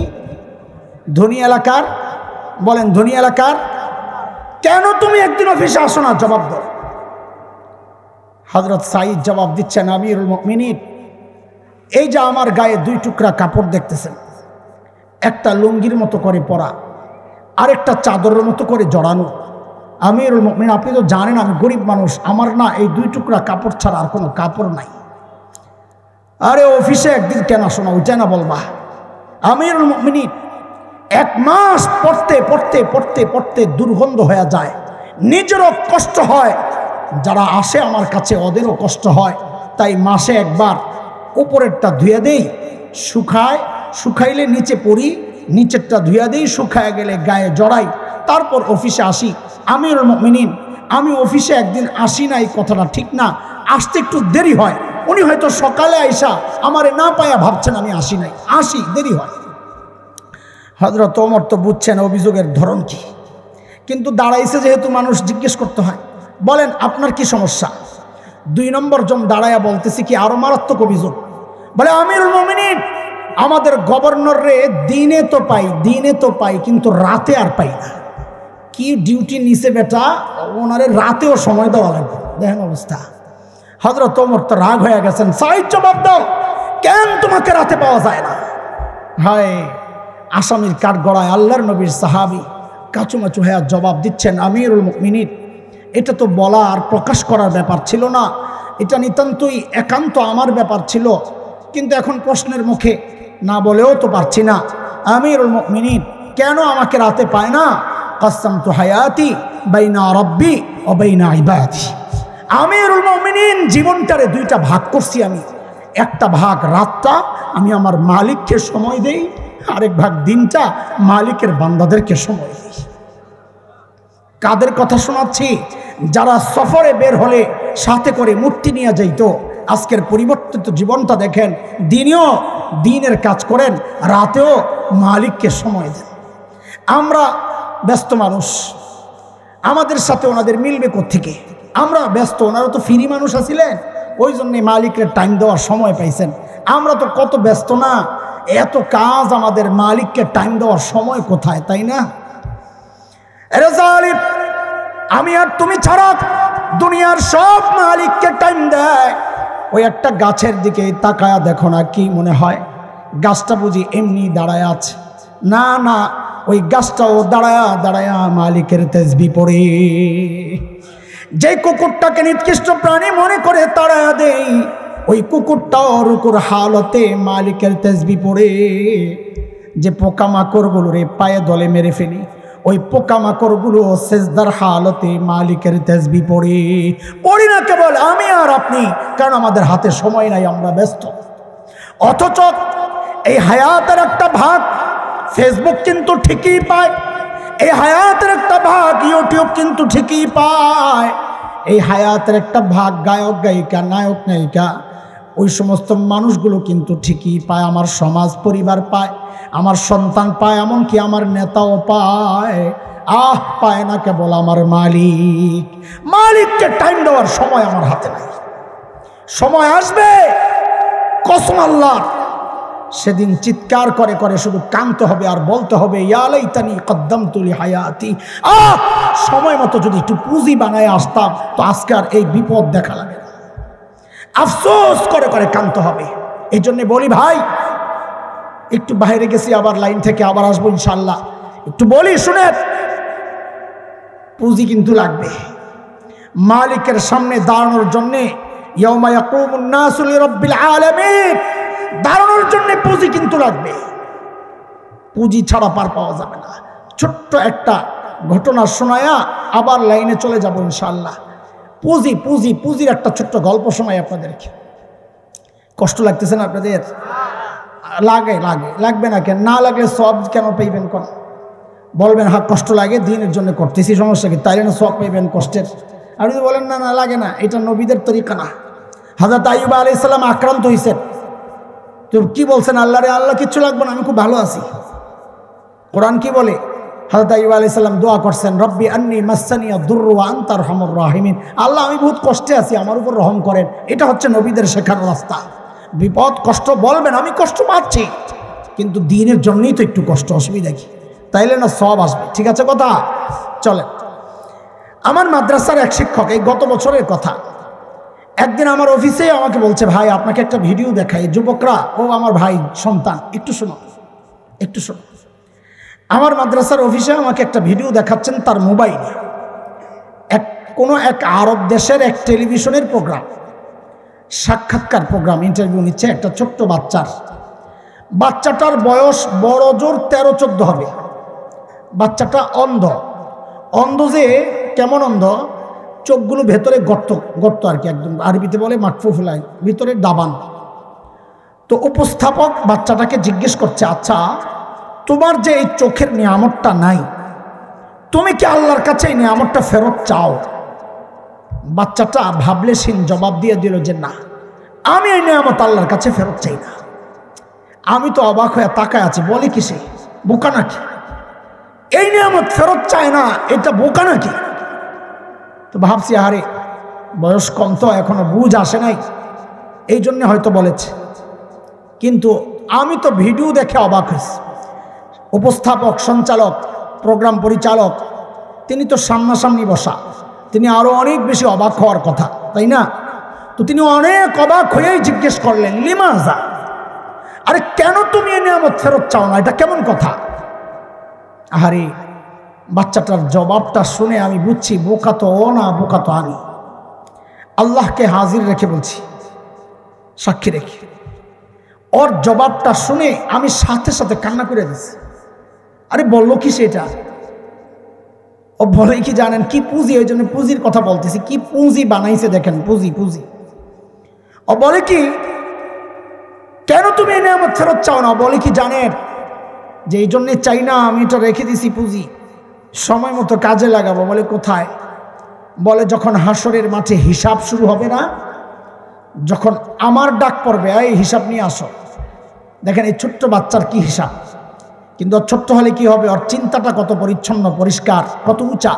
ধনী এলাকার, বলেন ধনী এলাকার কেন তুমি একদিন অফিসে আসো না? জবাব দাও। হযরত সাঈদ জবাব দিচ্ছেন, আমিরুল মুমিনিন, এই যে আমার গায়ে 2 টুকরা কাপড় দেখতেছেন, একটা লুঙ্গির মতো করে পরা, আরেকটা চাদরের মতো করে জড়ানো। আমিরুল মুমিনিন, আপনি তো জানেন আমি গরিব মানুষ, আমার না এই 2 টুকরা কাপড় ছাড়া আর কোনো কাপড় নাই। আরে অফিসে একদিন কেন আসো না, ওইটা না বলবা? আমিরুল মুমিনিন, 1 মাস পড়তে পড়তে পড়তে পড়তে দুর্গন্ধ হয়ে যায়, নিজেরও কষ্ট হয়, যারা আসে আমার কাছে ওদেরও কষ্ট হয়, তাই মাসে একবার উপরেরটা ধুয়ে দেই, শুকাইলে নিচে পড়ি, নিচেরটা ধুয়ে দেই, শুকায় গেলে গায়ে জড়াই, তারপর অফিসে আসি। আমিরুল মুমিনিন, আমি অফিসে একদিন আসি না এই কথাটা ঠিক না, আসতে একটু দেরি হয়। উনি হয়তো সকালে আইসা আমারে না পায়া ভাবছেন আমি আসি নাই, আসি দেরি হয়। হযরত ওমর তো বুঝছেন অভিযোগের ধরন কি, কিন্তু দাঁড়াইছে যেহেতু মানুষ জিজ্ঞেস করতে হয়, বলেন আপনার কি সমস্যা? 2 নম্বর জন দাঁড়ায়া বলতেছি কি আরো মারাত্মক অভিযোগ, বলে আমিরুল মুমিনিন, আমাদের গভর্নর রে দিনে তো পাই কিন্তু রাতে আর পাই না। কি ডিউটি নিছে বেটা, ওনারে রাতেও সময় দেওয়া লাগবে। দেখেন অবস্থা। হযরত ওমর তো রাগ হয়ে গেছেন, সাঈদ জবাব দাও, কেন তোমাকে রাতে পাওয়া যায় না? হায়, আসামির কাঠ গড়ায় আল্লাহর নবীর সাহাবী কাচুমাচু হয়ে জবাব দিচ্ছেন, আমিরুল মুমিনিন, এটা তো বলা আর প্রকাশ করার ব্যাপার ছিল না, এটা নিতান্তই একান্ত আমার ব্যাপার ছিল, কিন্তু এখন প্রশ্নের মুখে না বলেও তো পারছি না। আমিরুল মুমিনিন, কেন আমাকে রাতে পায় না? কাসসামতু হায়াতি বাইনা রাব্বি ওয়া বাইনা ইবাদি। আমিরুল মুমিনিন, জীবনটারে 2টা ভাগ করছি আমি। একটা ভাগ রাতটা আমি আমার মালিককে সময় দেই, আরেক ভাগ দিনটা মালিকের বান্দাদেরকে সময় দেই। কাদের কথা শোনাচ্ছি? যারা সফরে বের হলে সাথে করে মূর্তি নিয়ে যাইতো, আজকের পরিবর্তিত জীবনটা দেখেন, দিনেও দিনের কাজ করেন, রাতেও মালিককে সময় দেন। আমরা ব্যস্ত মানুষ, আমাদের সাথে ওনাদের মিলবে কোত্থেকে? আমরা ব্যস্ত, ওনারা তো ফ্রি মানুষ আছিলেন, ওই জন্যে মালিকের টাইম দেওয়ার সময় পাইছেন। আমরা তো কত ব্যস্ত না, এত কাজ, আমাদের মালিককে টাইম দেওয়ার সময় কোথায়, তাই না? আরে জালিম, আমি আর তুমি ছাড়া দুনিয়ার সব মালিককে টাইম দেয়। ওই একটা গাছের দিকে তাকায়া দেখো না, কি মনে হয় গাছটা বুঝি এমনি দাঁড়ায় আছে? না না, ওই গাছটাও দাঁড়ায়া দাঁড়ায়া মালিকের তাসবিহ পড়ে। যে কুকুরটাকে নিকৃষ্ট প্রাণী মনে করে তাড়ায়া দেই, ওই কুকুরটাও রুকুর হালতে মালিকের তাসবিহ পড়ে। যে পোকামাকড়গুলো রে পায়ে দলে মেরে ফেলি, ওই পোকামাকড়গুলো সেজদার হালতে মালিকের তাসবিহ পড়ি না কেবল আমি আর আপনি, কারণ আমাদের হাতে সময় নাই, আমরা ব্যস্ত। অথচ এই হায়াতের একটা ভাগ ফেসবুক কিন্তু ঠিকই পায়, এই হায়াতের একটা ভাগ ইউটিউব কিন্তু ঠিকই পায়, এই হায়াতের একটা ভাগ গায়ক গায়িকা, নায়ক নায়িকা, ওই সমস্ত মানুষগুলো কিন্তু ঠিকই পায়। আমার সমাজ পরিবার পায়, আমার সন্তান পায়, এমনকি আমার নেতাও পায়। পায় না কেবল আমার মালিক। মালিককে টাইম দেওয়ার সময় আমার হাতে নাই। সময় আসবে, কসম আল্লাহর, সেদিন চিৎকার করে করে শুধু কাঁদতে হবে আর বলতে হবে, ইয়া লাইতানি কদ্দামতু লিহায়াতি। সময় মতো যদি একটু পুঁজি বানায় আসতাম, তো আজকে আর এই বিপদ দেখা লাগে না। আফসোস করে করে কাঁদতে হবে। এই জন্য বলি ভাই, একটু বাইরে গেছি, আবার লাইন থেকে আবার আসবো ইনশাল্লাহ। একটু বলি শুনেন, পুঁজি কিন্তু লাগবে মালিকের সামনে দাঁড়ানোর জন্যে। ইয়াউমা ইয়াকুমুন নাসু লিরাব্বিল আলামিন, দাঁড়ানোর জন্য পুঁজি কিন্তু লাগবে। পুঁজি ছাড়া পার পাওয়া যাবে না। ছোট্ট একটা ঘটনা শোনায়া আবার লাইনে চলে যাব ইনশাআল্লাহ। পুঁজি পুঁজি পুঁজির একটা ছোট্ট গল্প শোনাই আপনাদেরকে। কষ্ট লাগতেছে না আপনাদের? লাগে লাগে, লাগবে না কেন? না লাগলে সব কেন পাইবেন? কোন বলবেন হ্যাঁ কষ্ট লাগে, দিনের জন্য করতেছি, সমস্যা কি? তাইলে না সব পাইবেন কষ্টের। আর যদি বলেন না না লাগে না, এটা নবীদের তরিকা না। হযরত আইয়ুব আলাইহিস সালাম আক্রান্ত হয়েছেন, তো কি বলছেন? আল্লাহ রে আল্লাহ, কিচ্ছু লাগবে না, আমি খুব ভালো আছি। কোরআন কি বলে? হযরত আইয়ুব আলাইহিস সালাম দোয়া করছেন, রব্বি আন্নী মাসসানিয়া দুররু ওয়া আনতা আরহামুর রাহিমিন। আল্লাহ, আমি বহুত কষ্টে আছি, আমার উপর রহম করেন। এটা হচ্ছে নবীদের শেখার রাস্তা। বিপদ কষ্ট বলবেন, আমি কষ্ট পাচ্ছি, কিন্তু দিনের জন্যই তো একটু কষ্ট, অসুবিধা কি? তাইলে না সব আসবে। ঠিক আছে কথা? চলে আমার মাদ্রাসার এক শিক্ষক, এই গত বছরের কথা, একদিন আমার অফিসে আমাকে বলছে, ভাই আপনাকে একটা ভিডিও দেখাই। যুবকরা, ও আমার ভাই সন্তান, একটু শোনো একটু শোনো। আমার মাদ্রাসার অফিসে আমাকে একটা ভিডিও দেখাচ্ছেন তার মোবাইলে। কোনো এক আরব দেশের এক টেলিভিশনের প্রোগ্রাম, সাক্ষাৎকার প্রোগ্রাম, ইন্টারভিউ নিচ্ছে একটা ছোট্ট বাচ্চাটার বয়স বড় জোর 13-14 হবে। বাচ্চাটা অন্ধ যে কেমন অন্ধ, চোখগুলো ভেতরে গর্ত আর কি, একদম আরবিতে বলে মাকফুফুলাই, ভিতরে দাবান। তো উপস্থাপক বাচ্চাটাকে জিজ্ঞেস করছে, আচ্ছা তোমার যে এই চোখের নিয়ামতটা নাই, তুমি কি আল্লাহর কাছে এই নিয়ামতটা ফেরত চাও? বাচ্চাটা ভাবলেশীন জবাব দিয়ে দিল যে না, আমি এই নিয়ামত আল্লাহর কাছে ফেরত চাই না। আমি তো অবাক হয়ে তাকায় আছি, বলে কি সে বোকা নাকি? এই নিয়ামত ফেরত চায় না, এটা বোকা নাকি? তো ভাবছি, আরে বয়স কম তো, এখনো বুঝ আসে নাই, এই জন্য হয়তো বলেছে। কিন্তু আমি তো ভিডিও দেখে অবাক হয়েছি। উপস্থাপক, সঞ্চালক, প্রোগ্রাম পরিচালক, তিনি তো সামনাসামনি বসা, তিনি আরো অনেক বেশি অবাক হওয়ার কথা, তাই না? তো তিনি অনেক অবাক হয়েই জিজ্ঞেস করলেন, লিমাজা, আরে কেন তুমি এই নিয়ামত ফেরত চাও না, এটা কেমন কথা? আরে বাচ্চাটার জবাবটা শুনে আমি বুঝছি, বোকা তো ও না, বোকা তো আমি। আল্লাহকে হাজির রেখে বলছি, সাক্ষী রেখে, ওর জবাবটা শুনে আমি সাথে সাথে কান্না করে দিচ্ছি। আরে বললো কি সেটা? ও বলে কি জানেন? কি পুঁজি, ওই জন্য পুঁজির কথা বলতেছি, কি পুঁজি বানাইছে দেখেন, পুঁজি। ও বলে কি, কেন তুমি এই নিয়ামত ফেরত চাও না? বলে কি জানেন, যে এই জন্যে চাই না, আমি এটা রেখে দিছি পুঁজি, সময় মতো কাজে লাগাবো। বলে কোথায়? বলে যখন হাসরের মাঠে হিসাব শুরু হবে না, যখন আমার ডাক পড়বে, এই হিসাব নিয়ে আসো। দেখেন এই ছোট্ট বাচ্চার কি হিসাব, কিন্তু ছোট্ট হলে কি হবে, ওর চিন্তাটা কত পরিচ্ছন্ন, পরিষ্কার, কত উঁচা।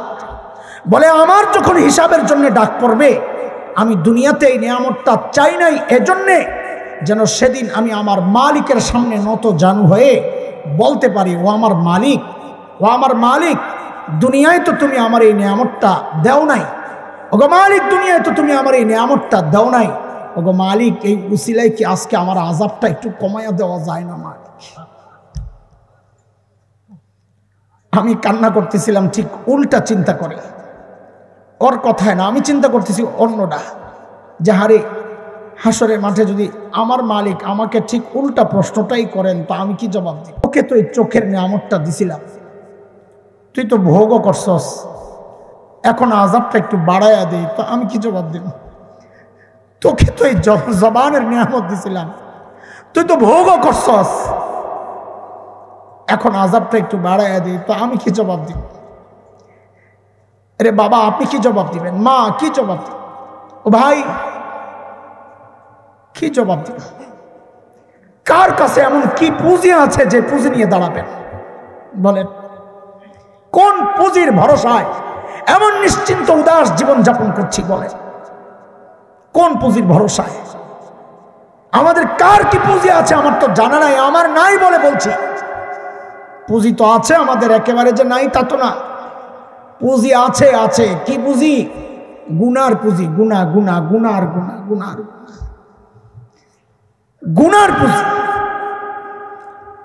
বলে আমার যখন হিসাবের জন্য ডাক পড়বে, আমি দুনিয়াতে এই নিয়ামতটা চাই নাই, এজন্যে যেন সেদিন আমি আমার মালিকের সামনে নত জানু হয়ে বলতে পারি, ও আমার মালিক, ও আমার মালিক, দুনিয়ায় তো তুমি আমার এই নিয়ামতটা দেও নাই। ওগো মালিক, দুনিয়ায় তো তুমি আমার এই নিয়ামতটা দেও নাই। ওগো মালিক, এই উসিলায় কি আজকে আমার আযাবটা একটু কমাইয়া দেওয়া যায় না মালিক? আমি কান্না করতেছিলাম ঠিক উল্টা চিন্তা করে, ওর কথায় না, আমি চিন্তা করতেছি অন্যটা, যে হারে হাসরের মাঠে যদি আমার মালিক আমাকে ঠিক উল্টা প্রশ্নটাই করেন, তো আমি কি জবাব দিই? ওকে তো এই চোখের নিয়ামতটা দিছিলাম, তুই তো ভোগও করছস, এখন আযাবটা একটু বাড়াইয়া দেই, তো আমি কি জবাব দেব? তোকে তো এই জবানের নিয়ামত দিছিলাম, তুই তো ভোগও করছস, এখন আযাবটা একটু বাড়াইয়া দিই, তো আমি কি জবাব দিব? আরে বাবা, আপনি কি জবাব দিবেন? মা কি জবাব দিবেন? ও ভাই কি জবাব দিবেন? কার কাছে এমন কি পুঁজি আছে যে পুঁজি নিয়ে দাঁড়াবেন? বলেন, কোন পুঁজির ভরসায় এমন নিশ্চিন্ত উদাস জীবন যাপন করছি? বলেন, কোন পুঁজির ভরসায়? আমাদের কার কি পুঁজি আছে আমার তো জানা নাই, আমার নাই বলে বলছি। পুঁজি তো আছে আমাদের, একেবারে যে নাই তা তো না, পুঁজি আছে, আছে। কি পুঁজি? গুনার পুঁজি, গুনার পুঁজি।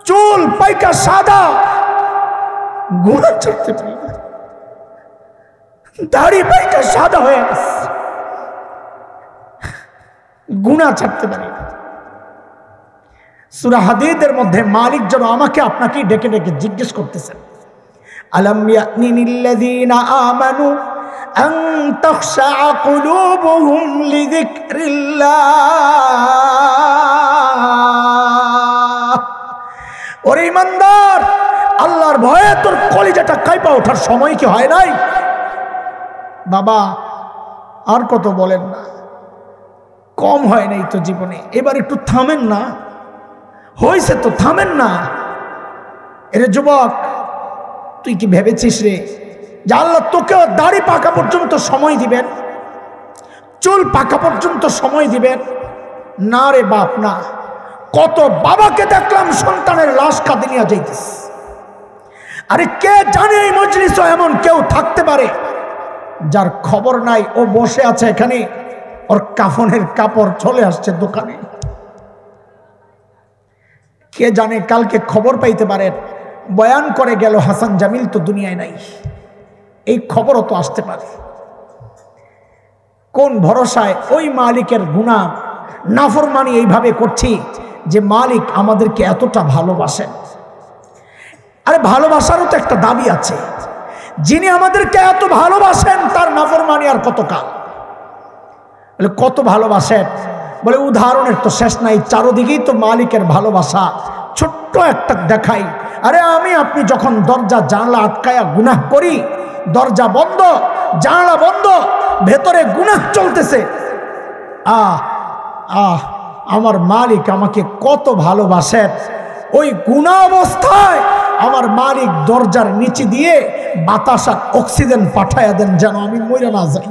চুল পাইকা সাদা, গুনাহ ছাড়তে পারি না, দাড়ি পাইকা সাদা হয়ে গেছে, গুনাহ ছাড়তে পারি না। সূরা হাদীদের মধ্যে মালিক যেন আমাকে আপনাকে ডেকে ডেকে জিজ্ঞেস করতেছেন, আলাম ইয়ানিল্লাযীনা আমানু আন তাখশা কুলুবুহুম লিযিকরিল্লাহ। ওরে ঈমানদার, আল্লাহর ভয়ে তোর কলিজাটা কাঁপা ওঠার সময় কি হয় নাই? বাবা আর কত বলেন না, কম হয় নাই তো জীবনে, এবার একটু থামেন না, হয়েছে তো থামেন না। এরে যুবক, তুই কি ভেবেছিস রে যে আল্লাহ তোকেও দাড়ি পাকা পর্যন্ত সময় দিবেন, চুল পাকা পর্যন্ত সময় দিবেন? না রে বাপ, না। কত বাবাকে দেখলাম সন্তানের লাশ কাঁদে নিয়ে যাইতেছে। আরে কে জানে এই মজলিসও এমন কেউ থাকতে পারে যার খবর নাই ও বসে আছে এখানে, ওর কাফনের কাপড় চলে আসছে দোকানে। কে জানে কালকে খবর পাইতে পারেন বয়ান করে গেল হাসান জামিল তো দুনিয়ায় নাই, এই খবরও তো আসতে পারে। কোন ভরসায় ওই মালিকের গুনাহ নাফরমানি এইভাবে করছি যে মালিক আমাদেরকে এতটা ভালোবাসেন। আরে ভালোবাসারও তো একটা দাবি আছে, যিনি আমাদেরকে এত ভালোবাসেন তার নাফরমানি আর কত কাল? বলে কত ভালোবাসেন, বলে উদাহরণের তো শেষ নাই, চারদিকেই তো মালিকের ভালোবাসা। ছোট্ট একটা দেখাই, আরে আমি আপনি যখন দরজা জানলা আটকায়া গুনাহ করি, দরজা বন্ধ জানলা বন্ধ, ভেতরে গুনাহ চলতেছে, আমার মালিক আমাকে কত ভালোবাসেন। ওই গুনাহ অবস্থায় আমার মালিক দরজার নিচে দিয়ে বাতাস আর অক্সিজেন পাঠাইয়া দেন যেন আমি মরে না যাই।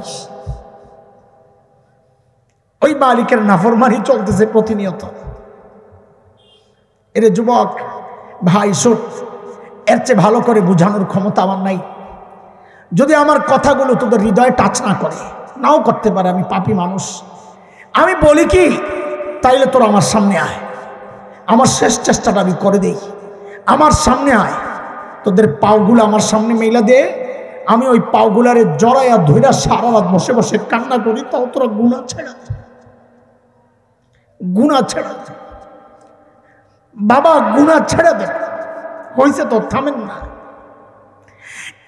ওই মালিকের নাফরমানি চলতেছে প্রতিনিয়ত। এরে যুবক ভাই শোন, এর চেয়ে ভালো করে বুঝানোর ক্ষমতা আমার নাই। যদি আমার কথাগুলো তোদের হৃদয়ে টাচ না করে, নাও করতে পারে, আমি পাপী মানুষ। আমি বলি কি, তাইলে তোর আমার সামনে আয়, আমার শেষ চেষ্টাটা আমি করে দেই, আমার সামনে আয়, তোদের পাওগুলো আমার সামনে মেলা দে, আমি ওই পাওগুলারে জড়াইয়া ধইরা সারা রাত বসে বসে কান্না করি, তাও তোরা গুনাহ ছেড়া দে, গুনাহ ছেড়া দে বাবা, গুনাহ ছেড়ে দে। হয়েছে তো, থামেন না।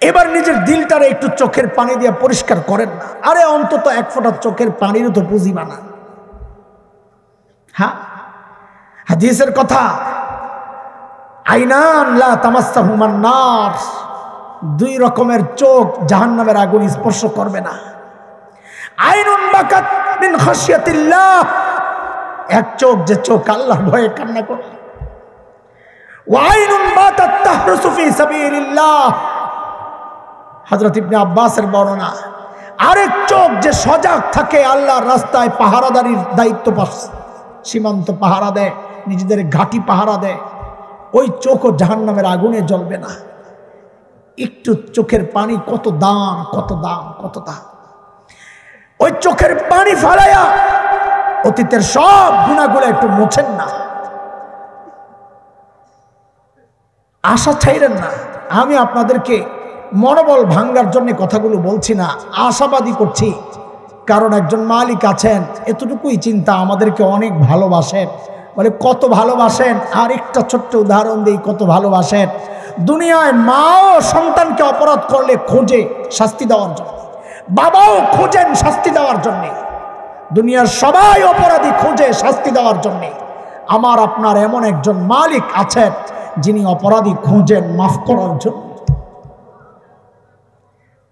এবার নিজের দিলটারে একটু চোখের পানি দিয়ে পরিষ্কার করেন না। আরে অন্তত এক ফোঁটা চোখের পানিরও তো পুঁজি বানান। হ্যাঁ, হাদিসের কথা, আইনান লা তামাসসাহুমান নার, দুই রকমের চোখ জাহান্নামের আগুন স্পর্শ করবে না। আইনুন বাকাত মিন খাশিয়াতিল্লাহ, এক চোখ যে চোখ আল্লাহর ভয়ে কান্না করে। ওয়া আইনুন বাতাত তাহরুসু ফি সাবিলিল্লাহ, হযরত ইবনে আব্বাসের বর্ণনা। আরেক চোখ যে সজাগ থাকে আল্লাহর রাস্তায়, পাহারাদারির দায়িত্ব পালন, সীমান্ত পাহারা দেয়, নিজেদের ঘাঁটি পাহারা দেয়, ওই চোখও জাহান্নামের আগুনে জ্বলবে না। একটু চোখের পানি কত দাম, কত দাম, কত দাম। ওই চোখের পানি ফালাইয়া অতীতের সব গুনাহগুলো একটু মোছেন না, আশা ছাইরেন না। আমি আপনাদেরকে মনোবল ভাঙ্গার জন্য কথাগুলো বলছি না, আশাবাদী করছি। কারণ একজন মালিক আছেন, এতটুকুই চিন্তা, আমাদেরকে অনেক ভালোবাসেন। বলে কত ভালোবাসেন, আর একটা ছোট্ট উদাহরণ দিই, কত ভালোবাসেন। দুনিয়ায় মাও সন্তানকে অপরাধ করলে খোঁজে শাস্তি দেওয়ার জন্য, বাবাও খোঁজেন শাস্তি দেওয়ার জন্যে, দুনিয়ার সবাই অপরাধী খোঁজে শাস্তি দেওয়ার জন্যে। আমার আপনার এমন একজন মালিক আছেন যিনি অপরাধী খুঁজেন মাফ করার জন্য।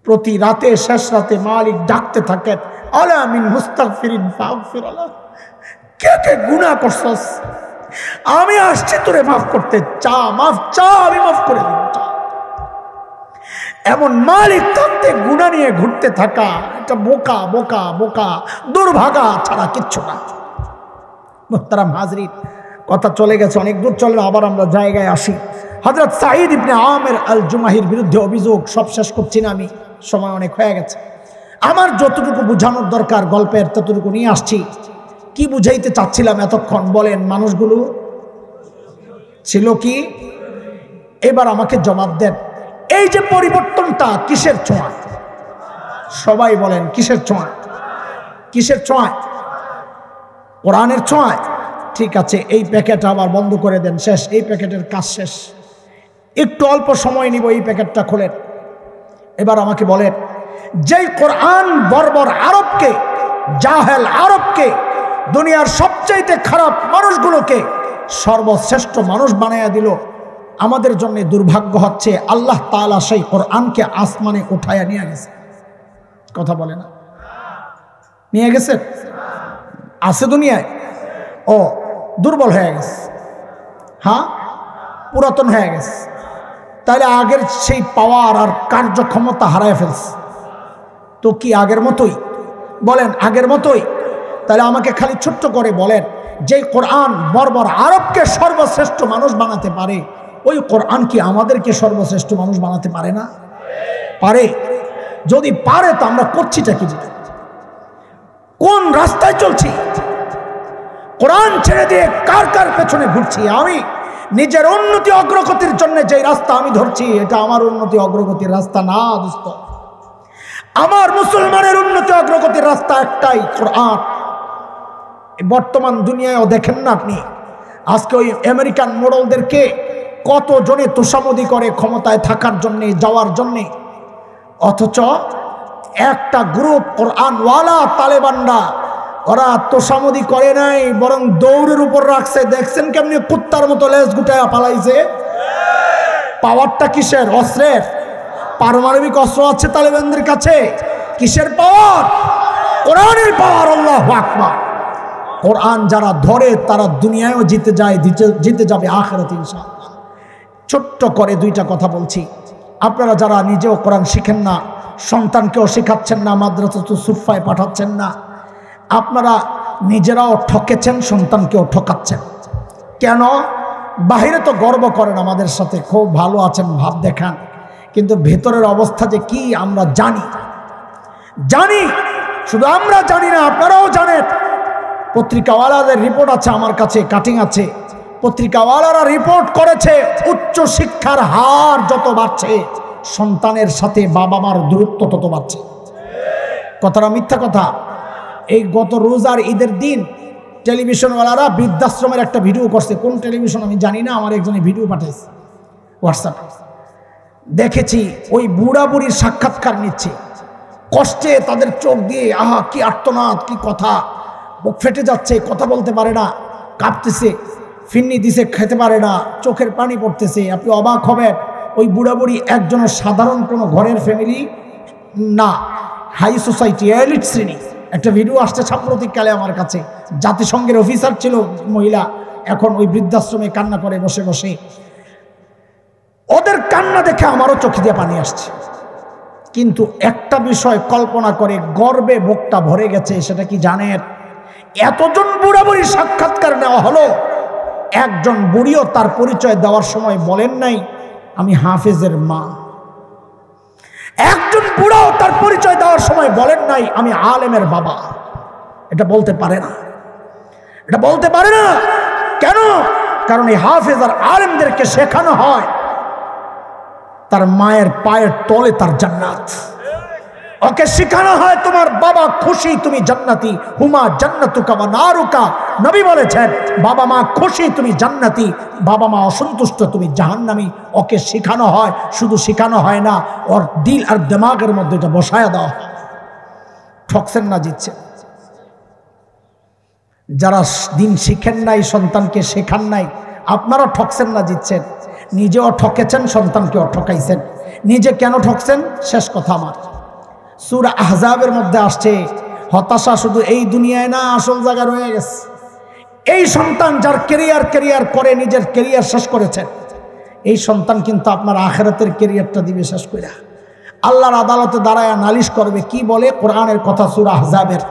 প্রতি রাতে, শেষ রাতে মালিক ডাকতে থাকেন, আলা মিন মুস্তাগফিরিন ফাগফিরলাহ, কে কে গুনাহ করছস, আমি আসছি তোরে মাফ করতে, চা, মাফ চা, আমি মাফ করে দিব। এমন মালিক থাকতে গুনাহ নিয়ে ঘুরতে থাকা, এটা বোকা বোকা বোকা, দুর্ভাগা ছাড়া কিচ্ছু না। মুহতারাম হাজরিন, কথা চলে গেছে, অনেক দূর চলে, আবার আমরা জায়গায় আসি। হযরত সাঈদ ইবনে আমের আল জুমাহির বিরুদ্ধে অভিযোগ, সব শেষ করছি না আমি, সময় অনেক হয়ে গেছে। আমার যতটুকু বোঝানোর দরকার গল্পের ততটুকু নিয়ে আসছি। কি বুঝাইতে চাচ্ছিলাম এতক্ষণ বলেন? মানুষগুলো ছিল কি? এবার আমাকে জবাব দেন, এই যে পরিবর্তনটা কিসের ছোঁয়া? সবাই বলেন কিসের ছোঁয়া? কিসের ছোঁয়া? কোরআনের ছোঁয়ায়। ঠিক আছে, এই প্যাকেট আবার বন্ধ করে দেন, শেষ, এই প্যাকেটের কাজ শেষ। একটু অল্প সময় নিব, এই প্যাকেটটা খোলেন। এবার আমাকে বলেন, যেই কোরআন বর্বর আরবকে, জাহেল আরবকে, দুনিয়ার সবচাইতে খারাপ মানুষগুলোকে সর্বশ্রেষ্ঠ মানুষ বানাইয়া দিল, আমাদের জন্য দুর্ভাগ্য হচ্ছে আল্লাহ তাআলা সেই কোরআনকে আসমানে উঠাইয়া নিয়ে গেছে। কথা বলে না? নিয়ে গেছে? আছে দুনিয়ায়? ও দুর্বল হয়ে গেছে, হ্যাঁ, পুরাতন হয়ে গেছে। তাহলে আগের সেই পাওয়ার আর কার্যক্ষমতা হারায় ফেলছে। তো কি আগের মতোই? বলেন আগের মতোই? তাহলে আমাকে খালি ছোট্ট করে বলেন, যে কোরআন বর্বর আরবকে সর্বশ্রেষ্ঠ মানুষ বানাতে পারে, ওই কোরআন কি আমাদেরকে সর্বশ্রেষ্ঠ মানুষ বানাতে পারে না? পারে। যদি পারে তো আমরা করছিটা কি, কোন রাস্তায় চলছি? কোরআন ছেড়ে দিয়ে কার কার পেছনে ঘুরছি? আমি নিজের উন্নতি অগ্রগতির জন্য যে রাস্তা আমি ধরছি, এটা আমার উন্নতি অগ্রগতির রাস্তা না দোস্ত। আমার মুসলমানের উন্নতি অগ্রগতির রাস্তা একটাই, কোরআন। বর্তমান দুনিয়ায়ও দেখেন না আপনি, আজকে ওই আমেরিকান মডেলদেরকে কত জনে তোষামোদি করে ক্ষমতায় থাকার জন্যে, যাওয়ার জন্যে, অথচ একটা গ্রুপ কোরআনওয়ালা তালেবানরা ওরা তোষামোদি করে নাই, বরং দৌড়ের উপর রাখছে। দেখছেন কেমনি কুত্তার মতো লেজ গুটায়া পালাইছে। পাওয়ারটা কিসের? অস্ত্রের। পারমাণবিক অস্ত্র আছে তালেবানদের কাছে। কিসের পাওয়ার? কোরআনের পাওয়ার। আল্লাহু আকবার। কোরআন যারা ধরে তারা দুনিয়ায়ও জিতে যায়, জিতে যাবে আখিরাতে ইনশাআল্লাহ। ছোট্ট করে দুইটা কথা বলছি। আপনারা যারা নিজেও কোরআন শিখেন না, সন্তানকেও শেখাচ্ছেন না, মাদ্রাসাতুস সুফায় পাঠাচ্ছেন না, আপনারা নিজেরাও ঠকেছেন, সন্তানকেও ঠকাচ্ছেন। কেন? বাহিরে তো গর্ব করেন আমাদের সাথে, খুব ভালো আছেন, ভাব দেখান, কিন্তু ভেতরের অবস্থা যে কি আমরা জানি। শুধু আমরা জানি না, আপনারাও জানেন। পত্রিকাওয়ালাদের রিপোর্ট আছে আমার কাছে, কাটিং আছে। পত্রিকাওয়ালারা রিপোর্ট করেছে, উচ্চ শিক্ষার হার যত বাড়ছে, সন্তানের সাথে বাবা মার দূরত্ব তত বাড়ছে। কথাটা মিথ্যা কথা? এই গত রোজার ঈদের দিন টেলিভিশনওয়ালারা বৃদ্ধাশ্রমের একটা ভিডিও করছে। কোন টেলিভিশন আমি জানি না, আমার একজনে ভিডিও পাঠাইছে হোয়াটসঅ্যাপে। দেখেছি ওই বুড়া বুড়ির সাক্ষাৎকার নিচ্ছে, কষ্টে তাদের চোখ দিয়ে আহা কি আর্তনাদ, কি কথা, বুক ফেটে যাচ্ছে, কথা বলতে পারে না, কাঁপতেছে, ফিন্নি দিছে, খেতে পারে না, চোখের পানি পড়তেছে। আপনি অবাক হবেন, ওই বুড়া বুড়ি একজনের সাধারণ কোনো ঘরের ফ্যামিলি না, হাই সোসাইটি, এলিট শ্রেণী। একটা ভিডিও আসছে সাম্প্রতিককালে আমার কাছে, জাতিসংঘের অফিসার ছিল মহিলা, এখন ওই বৃদ্ধাশ্রমে কান্না করে বসে বসে। ওদের কান্না দেখে আমারও চোখে দিয়ে পানি আসছে। কিন্তু একটা বিষয় কল্পনা করে গর্বে বুকটা ভরে গেছে, সেটা কি জানেন? এতজন বুড়া বুড়ি সাক্ষাৎকার নেওয়া হলো, একজন বুড়িও তার পরিচয় দেওয়ার সময় বলেন নাই আমি হাফেজের মা। একজন বুড়াও তার পরিচয় দেওয়ার সময় বলেন নাই আমি আলেমের বাবা। এটা বলতে পারে না, এটা বলতে পারে না। কেন? কারণ এই হাফেজ আর আলেমদেরকে শেখানো হয় তার মায়ের পায়ের তলে তার জান্নাত। ওকে শেখানো হয় তোমার বাবা খুশি তুমি জান্নাতি, হুমা জান্নাতুকা ওয়া নারুকা। নবী বলেছেন বাবা মা খুশি তুমি জান্নাতি, বাবা মা অসন্তুষ্ট তুমি জাহান্নামী। ওকে শেখানো হয়, শুধু শেখানো হয় না, ওর দিল আর দিমাগের মধ্যে এটা বসায়া দেওয়া হয়। ঠকছেন না জিতছেন? যারা দিন শিখেন নাই, সন্তানকে শেখান নাই, আপনারা ঠকছেন না জিতছেন? নিজেও ঠকেছেন, সন্তানকেও ঠকাইছেন। নিজে কেন ঠকছেন? শেষ কথা আমার, সূরা আহজাবের মধ্যে আসছে, হতাশা শুধু এই দুনিয়ায় না, আসল জায়গা রয়ে গেছে। এই সন্তান যার কেরিয়ার করে নিজের কেরিয়ার শেষ করেছেন, এই সন্তান কিন্তু আপনার আখিরাতের কেরিয়ারটা দিবে শেষ করে। আল্লাহর আদালতে দাঁড়ায় নালিশ করবে। কি বলে? কোরআনের কথা, সূরা আহজাবের,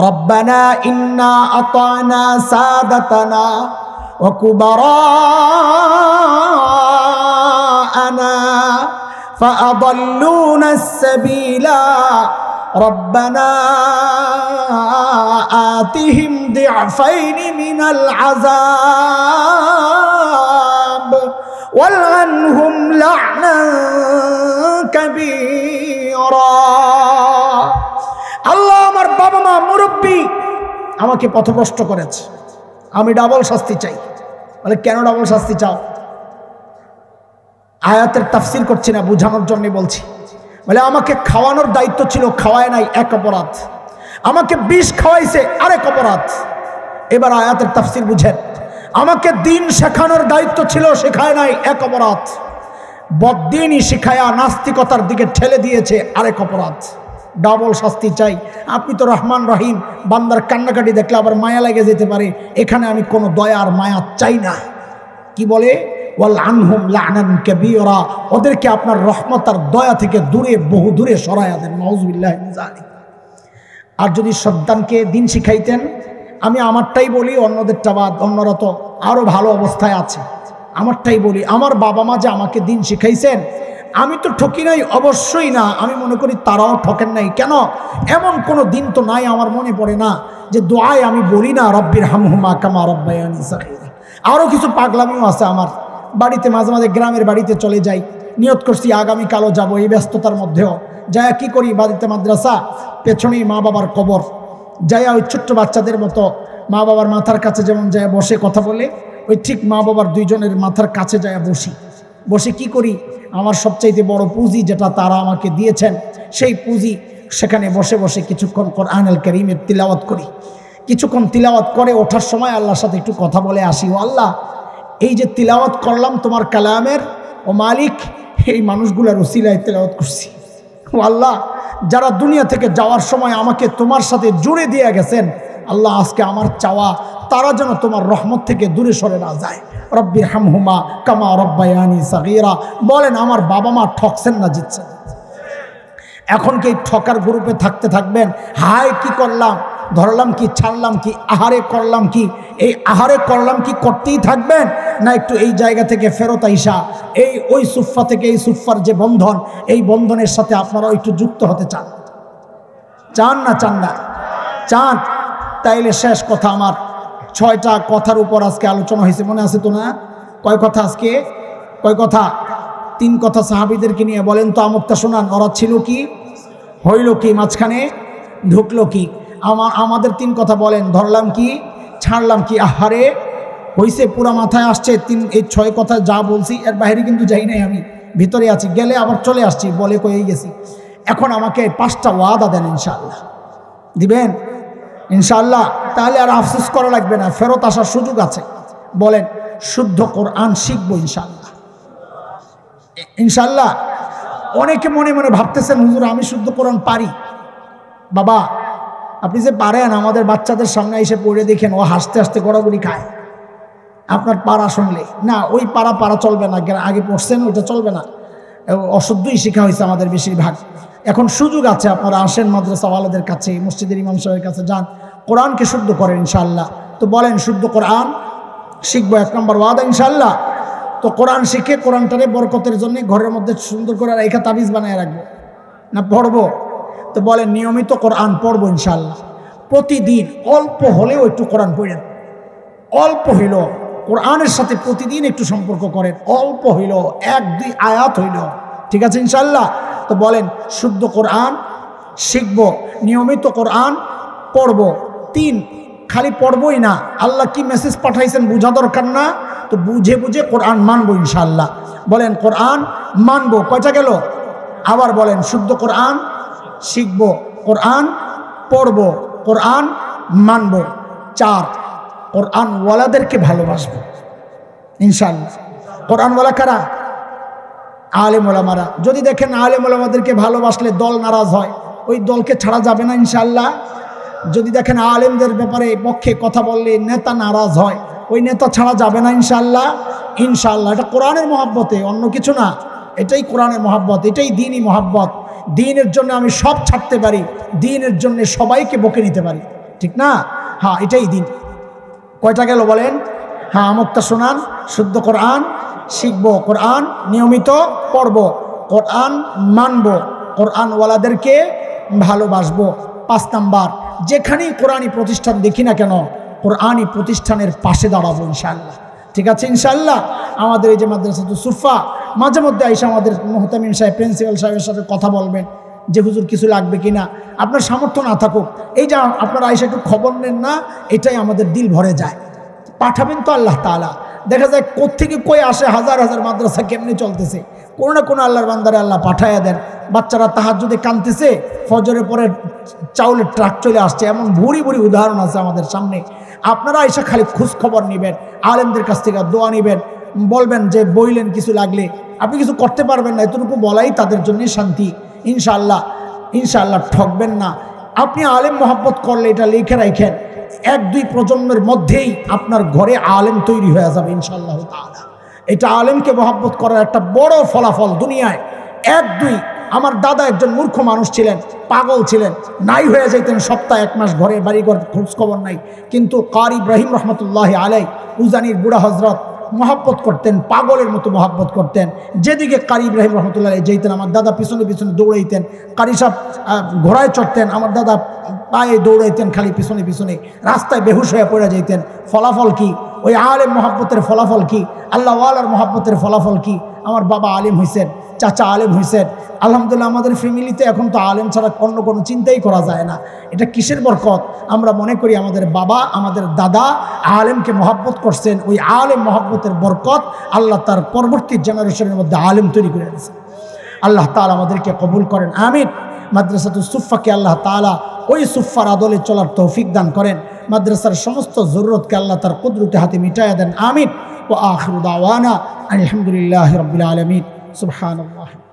রব্বানা ইন্না আতানা সাদাতানা ওয়া কুবারাআনা فأضلونا السبيل ربنا آتهم ضعفين من العذاب والعنهم لعنا كبيرا। আল্লাহ আমার বাবা মা মুরব্বী আমাকে পথভ্রষ্ট করেছে, আমি ডাবল শাস্তি চাই। বলে কেন ডাবল শাস্তি চাও? আয়াতের তাফসীর করছি না, বোঝানোর জন্য বলছি। বলে আমাকে খাওয়ানোর দায়িত্ব ছিল, খাওয়ায় নাই, এক অপরাধ। আমাকে বিষ খাওয়াইছে, আরেক অপরাধ। এবার আয়াতের তাফসীর বুঝেন। আমাকে দিন শেখানোর দায়িত্ব ছিল, শেখায় নাই, এক অপরাধ। বদ্দিনই শিখায়া নাস্তিকতার দিকে ঠেলে দিয়েছে, আরেক অপরাধ। ডাবল শাস্তি চাই। আপনি তো রহমান রহিম, বান্দার কান্নাকাটি দেখলে আবার মায়া লেগে যেতে পারে, এখানে আমি কোনো দয়া আর মায়া চাই না। কি বলে? ওয়াল আনহুম লা'নান কাবীরা, ওদেরকে আপনার রহমত আর দয়া থেকে দূরে, বহু দূরে সরায়া দেন। নাউযুবিল্লাহি মিন যালিক। আর যদি সন্তানকে দিন শিখাইতেন, আমি আমারটাই বলি, অন্যদেরটা বাদ, অন্যরা তো আরো ভালো অবস্থায় আছে। আমারটাই বলি, আমার বাবা মা যে আমাকে দিন শিখাইছেন, আমি তো ঠকি নাই, অবশ্যই না। আমি মনে করি তারাও ঠকেন নাই। কেন? এমন কোনো দিন তো নাই আমার মনে পড়ে না যে দোয়ায় আমি বলি না রব্বির হামহুমা কামা রব্বায়ানি সগীরা। আরও কিছু পাগলামিও আছে আমার বাড়িতে, মাঝে মাঝে গ্রামের বাড়িতে চলে যাই, নিয়ত করছি আগামীকালও যাব। এই ব্যস্ততার মধ্যেও যায়া কি করি, বাড়িতে মাদ্রাসা, পেছনেই মা বাবার কবর, যায়া ওই ছোট্ট বাচ্চাদের মতো মা বাবার মাথার কাছে যেমন যায় বসে কথা বলে, ওই ঠিক মা বাবার দুইজনের মাথার কাছে যায় বসে কি করি, আমার সবচাইতে বড় পুঁজি যেটা তারা আমাকে দিয়েছেন, সেই পুঁজি সেখানে বসে বসে কিছুক্ষণ কোরআনুল কারীমের তিলাওয়াত করি। কিছুক্ষণ তিলাওয়াত করে ওঠার সময় আল্লাহর সাথে একটু কথা বলে আসি। ও আল্লাহ, এই যে তিলাওয়াত করলাম তোমার কালামের, ও মালিক, এই মানুষগুলোর উসিলায় তিলাওয়াত করছি। ও আল্লাহ, যারা দুনিয়া থেকে যাওয়ার সময় আমাকে তোমার সাথে জুড়ে দিয়ে গেছেন, আল্লাহ আজকে আমার চাওয়া তারা যেন তোমার রহমত থেকে দূরে সরে না যায়। রব্বির হামহুমা কামা রব্বায়ানি সগীরা। বলেন, আমার বাবা মা ঠকছেন না জিতছেন? এখন কি ঠকার গ্রুপে থাকতে থাকবেন? হায় কি করলাম, ধরলাম কি, ছাড়লাম কি, আহারে করলাম কি, এই আহারে করলাম কি করতেই থাকবেন? না একটু এই জায়গা থেকে ফেরত আইসা ওই সুফা থেকে এই সুফার যে বন্ধন, এই বন্ধনের সাথে আপনারাও একটু যুক্ত হতে চান? চান না? চান না? চান? তাইলে শেষ কথা আমার, 6টা কথার উপর আজকে আলোচনা হয়েছে, মনে আছে তো না? কয় কথা আজকে? কয় কথা? 3 কথা সাহাবীদেরকে নিয়ে। বলেন তো, আমুকটা শোনান, ওরা ছিল কি, হইল কি, মাঝখানে ঢুকলো কি? আমাদের 3 কথা বলেন, ধরলাম কি, ছাড়লাম কি, আহারে হইছে, পুরা মাথায় আসছে। এই 6 কথা যা বলছি এর বাইরে কিন্তু যাই নাই, আমি ভিতরে আছি, গেলে আবার চলে আসছি, বলে কয়েই গেছি। এখন আমাকে 5টা ওয়াদা দেন, ইনশাআল্লাহ দিবেন? ইনশাআল্লাহ। তাহলে আর আফসোস করা লাগবে না, ফেরত আসার সুযোগ আছে। বলেন, শুদ্ধ কোরআন শিখবো ইনশাআল্লাহ। ইনশাআল্লাহ। অনেকে মনে মনে ভাবতেছেন, হুজুর আমি শুদ্ধ কোরআন পারি। বাবা, আপনি যে পারেন, আমাদের বাচ্চাদের সামনে এসে পড়ে দেখেন, ও হাসতে হাসতে গড়াগড়ি খায় আপনার পারা শুনলে। না, ওই পারা চলবে না, আগে পড়ছেন ওইটা চলবে না, অশুদ্ধই শেখা হয়েছে আমাদের বেশিরভাগ। এখন সুযোগ আছে, আপনারা আসেন মাদ্রাসাওয়ালাদের কাছে, মসজিদের ইমাম সাহেবের কাছে যান, কোরআনকে শুদ্ধ করেন ইনশাআল্লাহ। তো বলেন, শুদ্ধ কোরআন শিখবো, 1 নম্বর ওয়াদা ইনশাআল্লাহ। তো কোরআন শিখে কোরআনটারে বরকতের জন্য ঘরের মধ্যে সুন্দর করে রেখা তাবিজ বানায় রাখবো, না পড়বো? তো বলেন, নিয়মিত কোরআন পড়বো ইনশাআল্লাহ। প্রতিদিন অল্প হলেও একটু কোরআন পড়েন, অল্প হইল কোরআনের সাথে প্রতিদিন একটু সম্পর্ক করেন, অল্প হইল 1-2 আয়াত হইল, ঠিক আছে ইনশাআল্লাহ। তো বলেন, শুদ্ধ কোরআন শিখবো, নিয়মিত কোরআন পড়বো। 3, খালি পড়বই না, আল্লাহ কি মেসেজ পাঠাইছেন বোঝা দরকার না? তো বুঝে বুঝে কোরআন মানবো ইনশাআল্লাহ। বলেন, কোরআন মানবো। কয়টা গেল? আবার বলেন, শুদ্ধ কোরআন শিখবো, কোরআন পড়বো, কোরআন মানবো। 4, কোরআনওয়ালাদেরকে ভালোবাসবো ইনশাআল্লাহ। কোরআনওয়ালা কারা? আলেম ওলামারা। যদি দেখেন আলেম ওলামাদেরকে ভালোবাসলে দল নারাজ হয়, ওই দলকে ছাড়া যাবে না ইনশাআল্লাহ। যদি দেখেন আলেমদের ব্যাপারে পক্ষে কথা বললে নেতা নারাজ হয়, ওই নেতা ছাড়া যাবে না ইনশাআল্লাহ। ইনশাআল্লাহ। এটা কোরআনের মহাব্বতে, অন্য কিছু না, এটাই কোরআনের মহাব্বত, এটাই দ্বীনি মহাব্বত। দ্বীনের জন্য আমি সব ছাড়তে পারি, দ্বীনের জন্য সবাইকে বকে নিতে পারি, ঠিক না? হ্যাঁ, এটাই দ্বীন। কয়টা গেল বলেন? হ্যাঁ, আমুকটা শোনান, শুদ্ধ কোরআন শিখবো, কোরআন নিয়মিত পড়বো, কোরআন মানবো, কোরআনওয়ালাদেরকে ভালোবাসবো। 5 নাম্বার, যেখানেই কোরআনী প্রতিষ্ঠান দেখি না কেন, কোরআনী প্রতিষ্ঠানের পাশে দাঁড়াবো ইনশাআল্লাহ, ঠিক আছে ইনশাআল্লাহ। আমাদের এই যে মাদ্রাসাতুস সুফা, মাঝে মধ্যে আইসা আমাদের মুহতামিম সাহেব, প্রিন্সিপাল সাহেবের সাথে কথা বলবেন যে হুজুর কিছু লাগবে কিনা। আপনার সামর্থ্য না থাকুক, এই যে আপনারা আইসা একটু খবর নেন না, এটাই আমাদের দিল ভরে যায়। পাঠাবেন তো আল্লাহ তাআলা। দেখা যায় কোত্থেকে কই আসে, হাজার হাজার মাদ্রাসা কেমনি চলতেছে, কোনো না কোনো আল্লাহর বান্দারে আল্লাহ পাঠাইয়া দেন। বাচ্চারা তাহাজ্জুদে কাঁদতেছে, ফজরের পরে চাউলের ট্রাক চলে আসছে, এমন ভুরি ভুরি উদাহরণ আছে আমাদের সামনে। আপনারা এসে খালি খোঁজ খবর নেবেন, আলেমদের কাছ থেকে দোয়া নেবেন, বলবেন যে বইলেন কিছু লাগলে। আপনি কিছু করতে পারবেন না, এতটুকু বলাই তাদের জন্য শান্তি ইনশাআল্লাহ। ইনশাআল্লাহ ঠকবেন না। আপনি আলেম মহব্বত করলে এটা লিখে রাখেন, 1-2 প্রজন্মের মধ্যেই আপনার ঘরে আলেম তৈরি হয়ে যাবে ইনশাআল্লাহ তাআলা। এটা আলেমকে মহব্বত করার একটা বড় ফলাফল দুনিয়ায়। 1-2, আমার দাদা একজন মূর্খ মানুষ ছিলেন, পাগল ছিলেন, নাই হয়ে যাইতেন সপ্তাহে 1 মাস ঘরে বাড়ি ঘর খোঁজ খবর নাই। কিন্তু কারি ইব্রাহিম রহমতুল্লাহ আলাই, উজানির বুড়া হজরত মহাব্বত করতেন, পাগলের মতো মহাব্বত করতেন। যেদিকে কারি ইব্রাহিম রহমতুল্লাহ যেতেন, আমার দাদা পিছনে পিছনে দৌড়াইতেন। কারি সাহেব ঘোড়ায় চড়তেন, আমার দাদা পায়ে দৌড়াইতেন খালি পিছনে পিছনে, রাস্তায় বেহুশ হয়ে পড়ে যেতেন। ফলাফল কি? ওই আলেম মহাব্বতের ফলাফল কি? আল্লাহ ওয়ালার মহাব্বতের ফলাফল কি? আমার বাবা আলেম হয়েছেন, চাচা আলেম হয়েছেন। আলহামদুলিল্লাহ আমাদের ফ্যামিলিতে এখন তো আলেম ছাড়া অন্য কোনো চিন্তাই করা যায় না। এটা কিসের বরকত? আমরা মনে করি আমাদের বাবা, আমাদের দাদা আলেমকে মহাব্বত করছেন, ওই আলেম মহাব্বতের বরকত আল্লাহ তার পরবর্তী জেনারেশনের মধ্যে আলেম তৈরি করে দিয়েছেন। আল্লাহ তাআলা আমাদেরকে কবুল করেন, আমিন। মাদ্রাসাতুস সুফফাকে আল্লাহ তাআলা ওই সুফফার আদলে চলার তৌফিক দান করেন। মাদ্রাসার সমস্ত জরুরতকে আল্লাহ তার কুদরতে হাতে মিটাইয়া দেন, আমিন। ওয়া আখিরু দাওয়ানা আলহামদুলিল্লাহি রাব্বিল আলামিন। সুবহানাল্লাহ।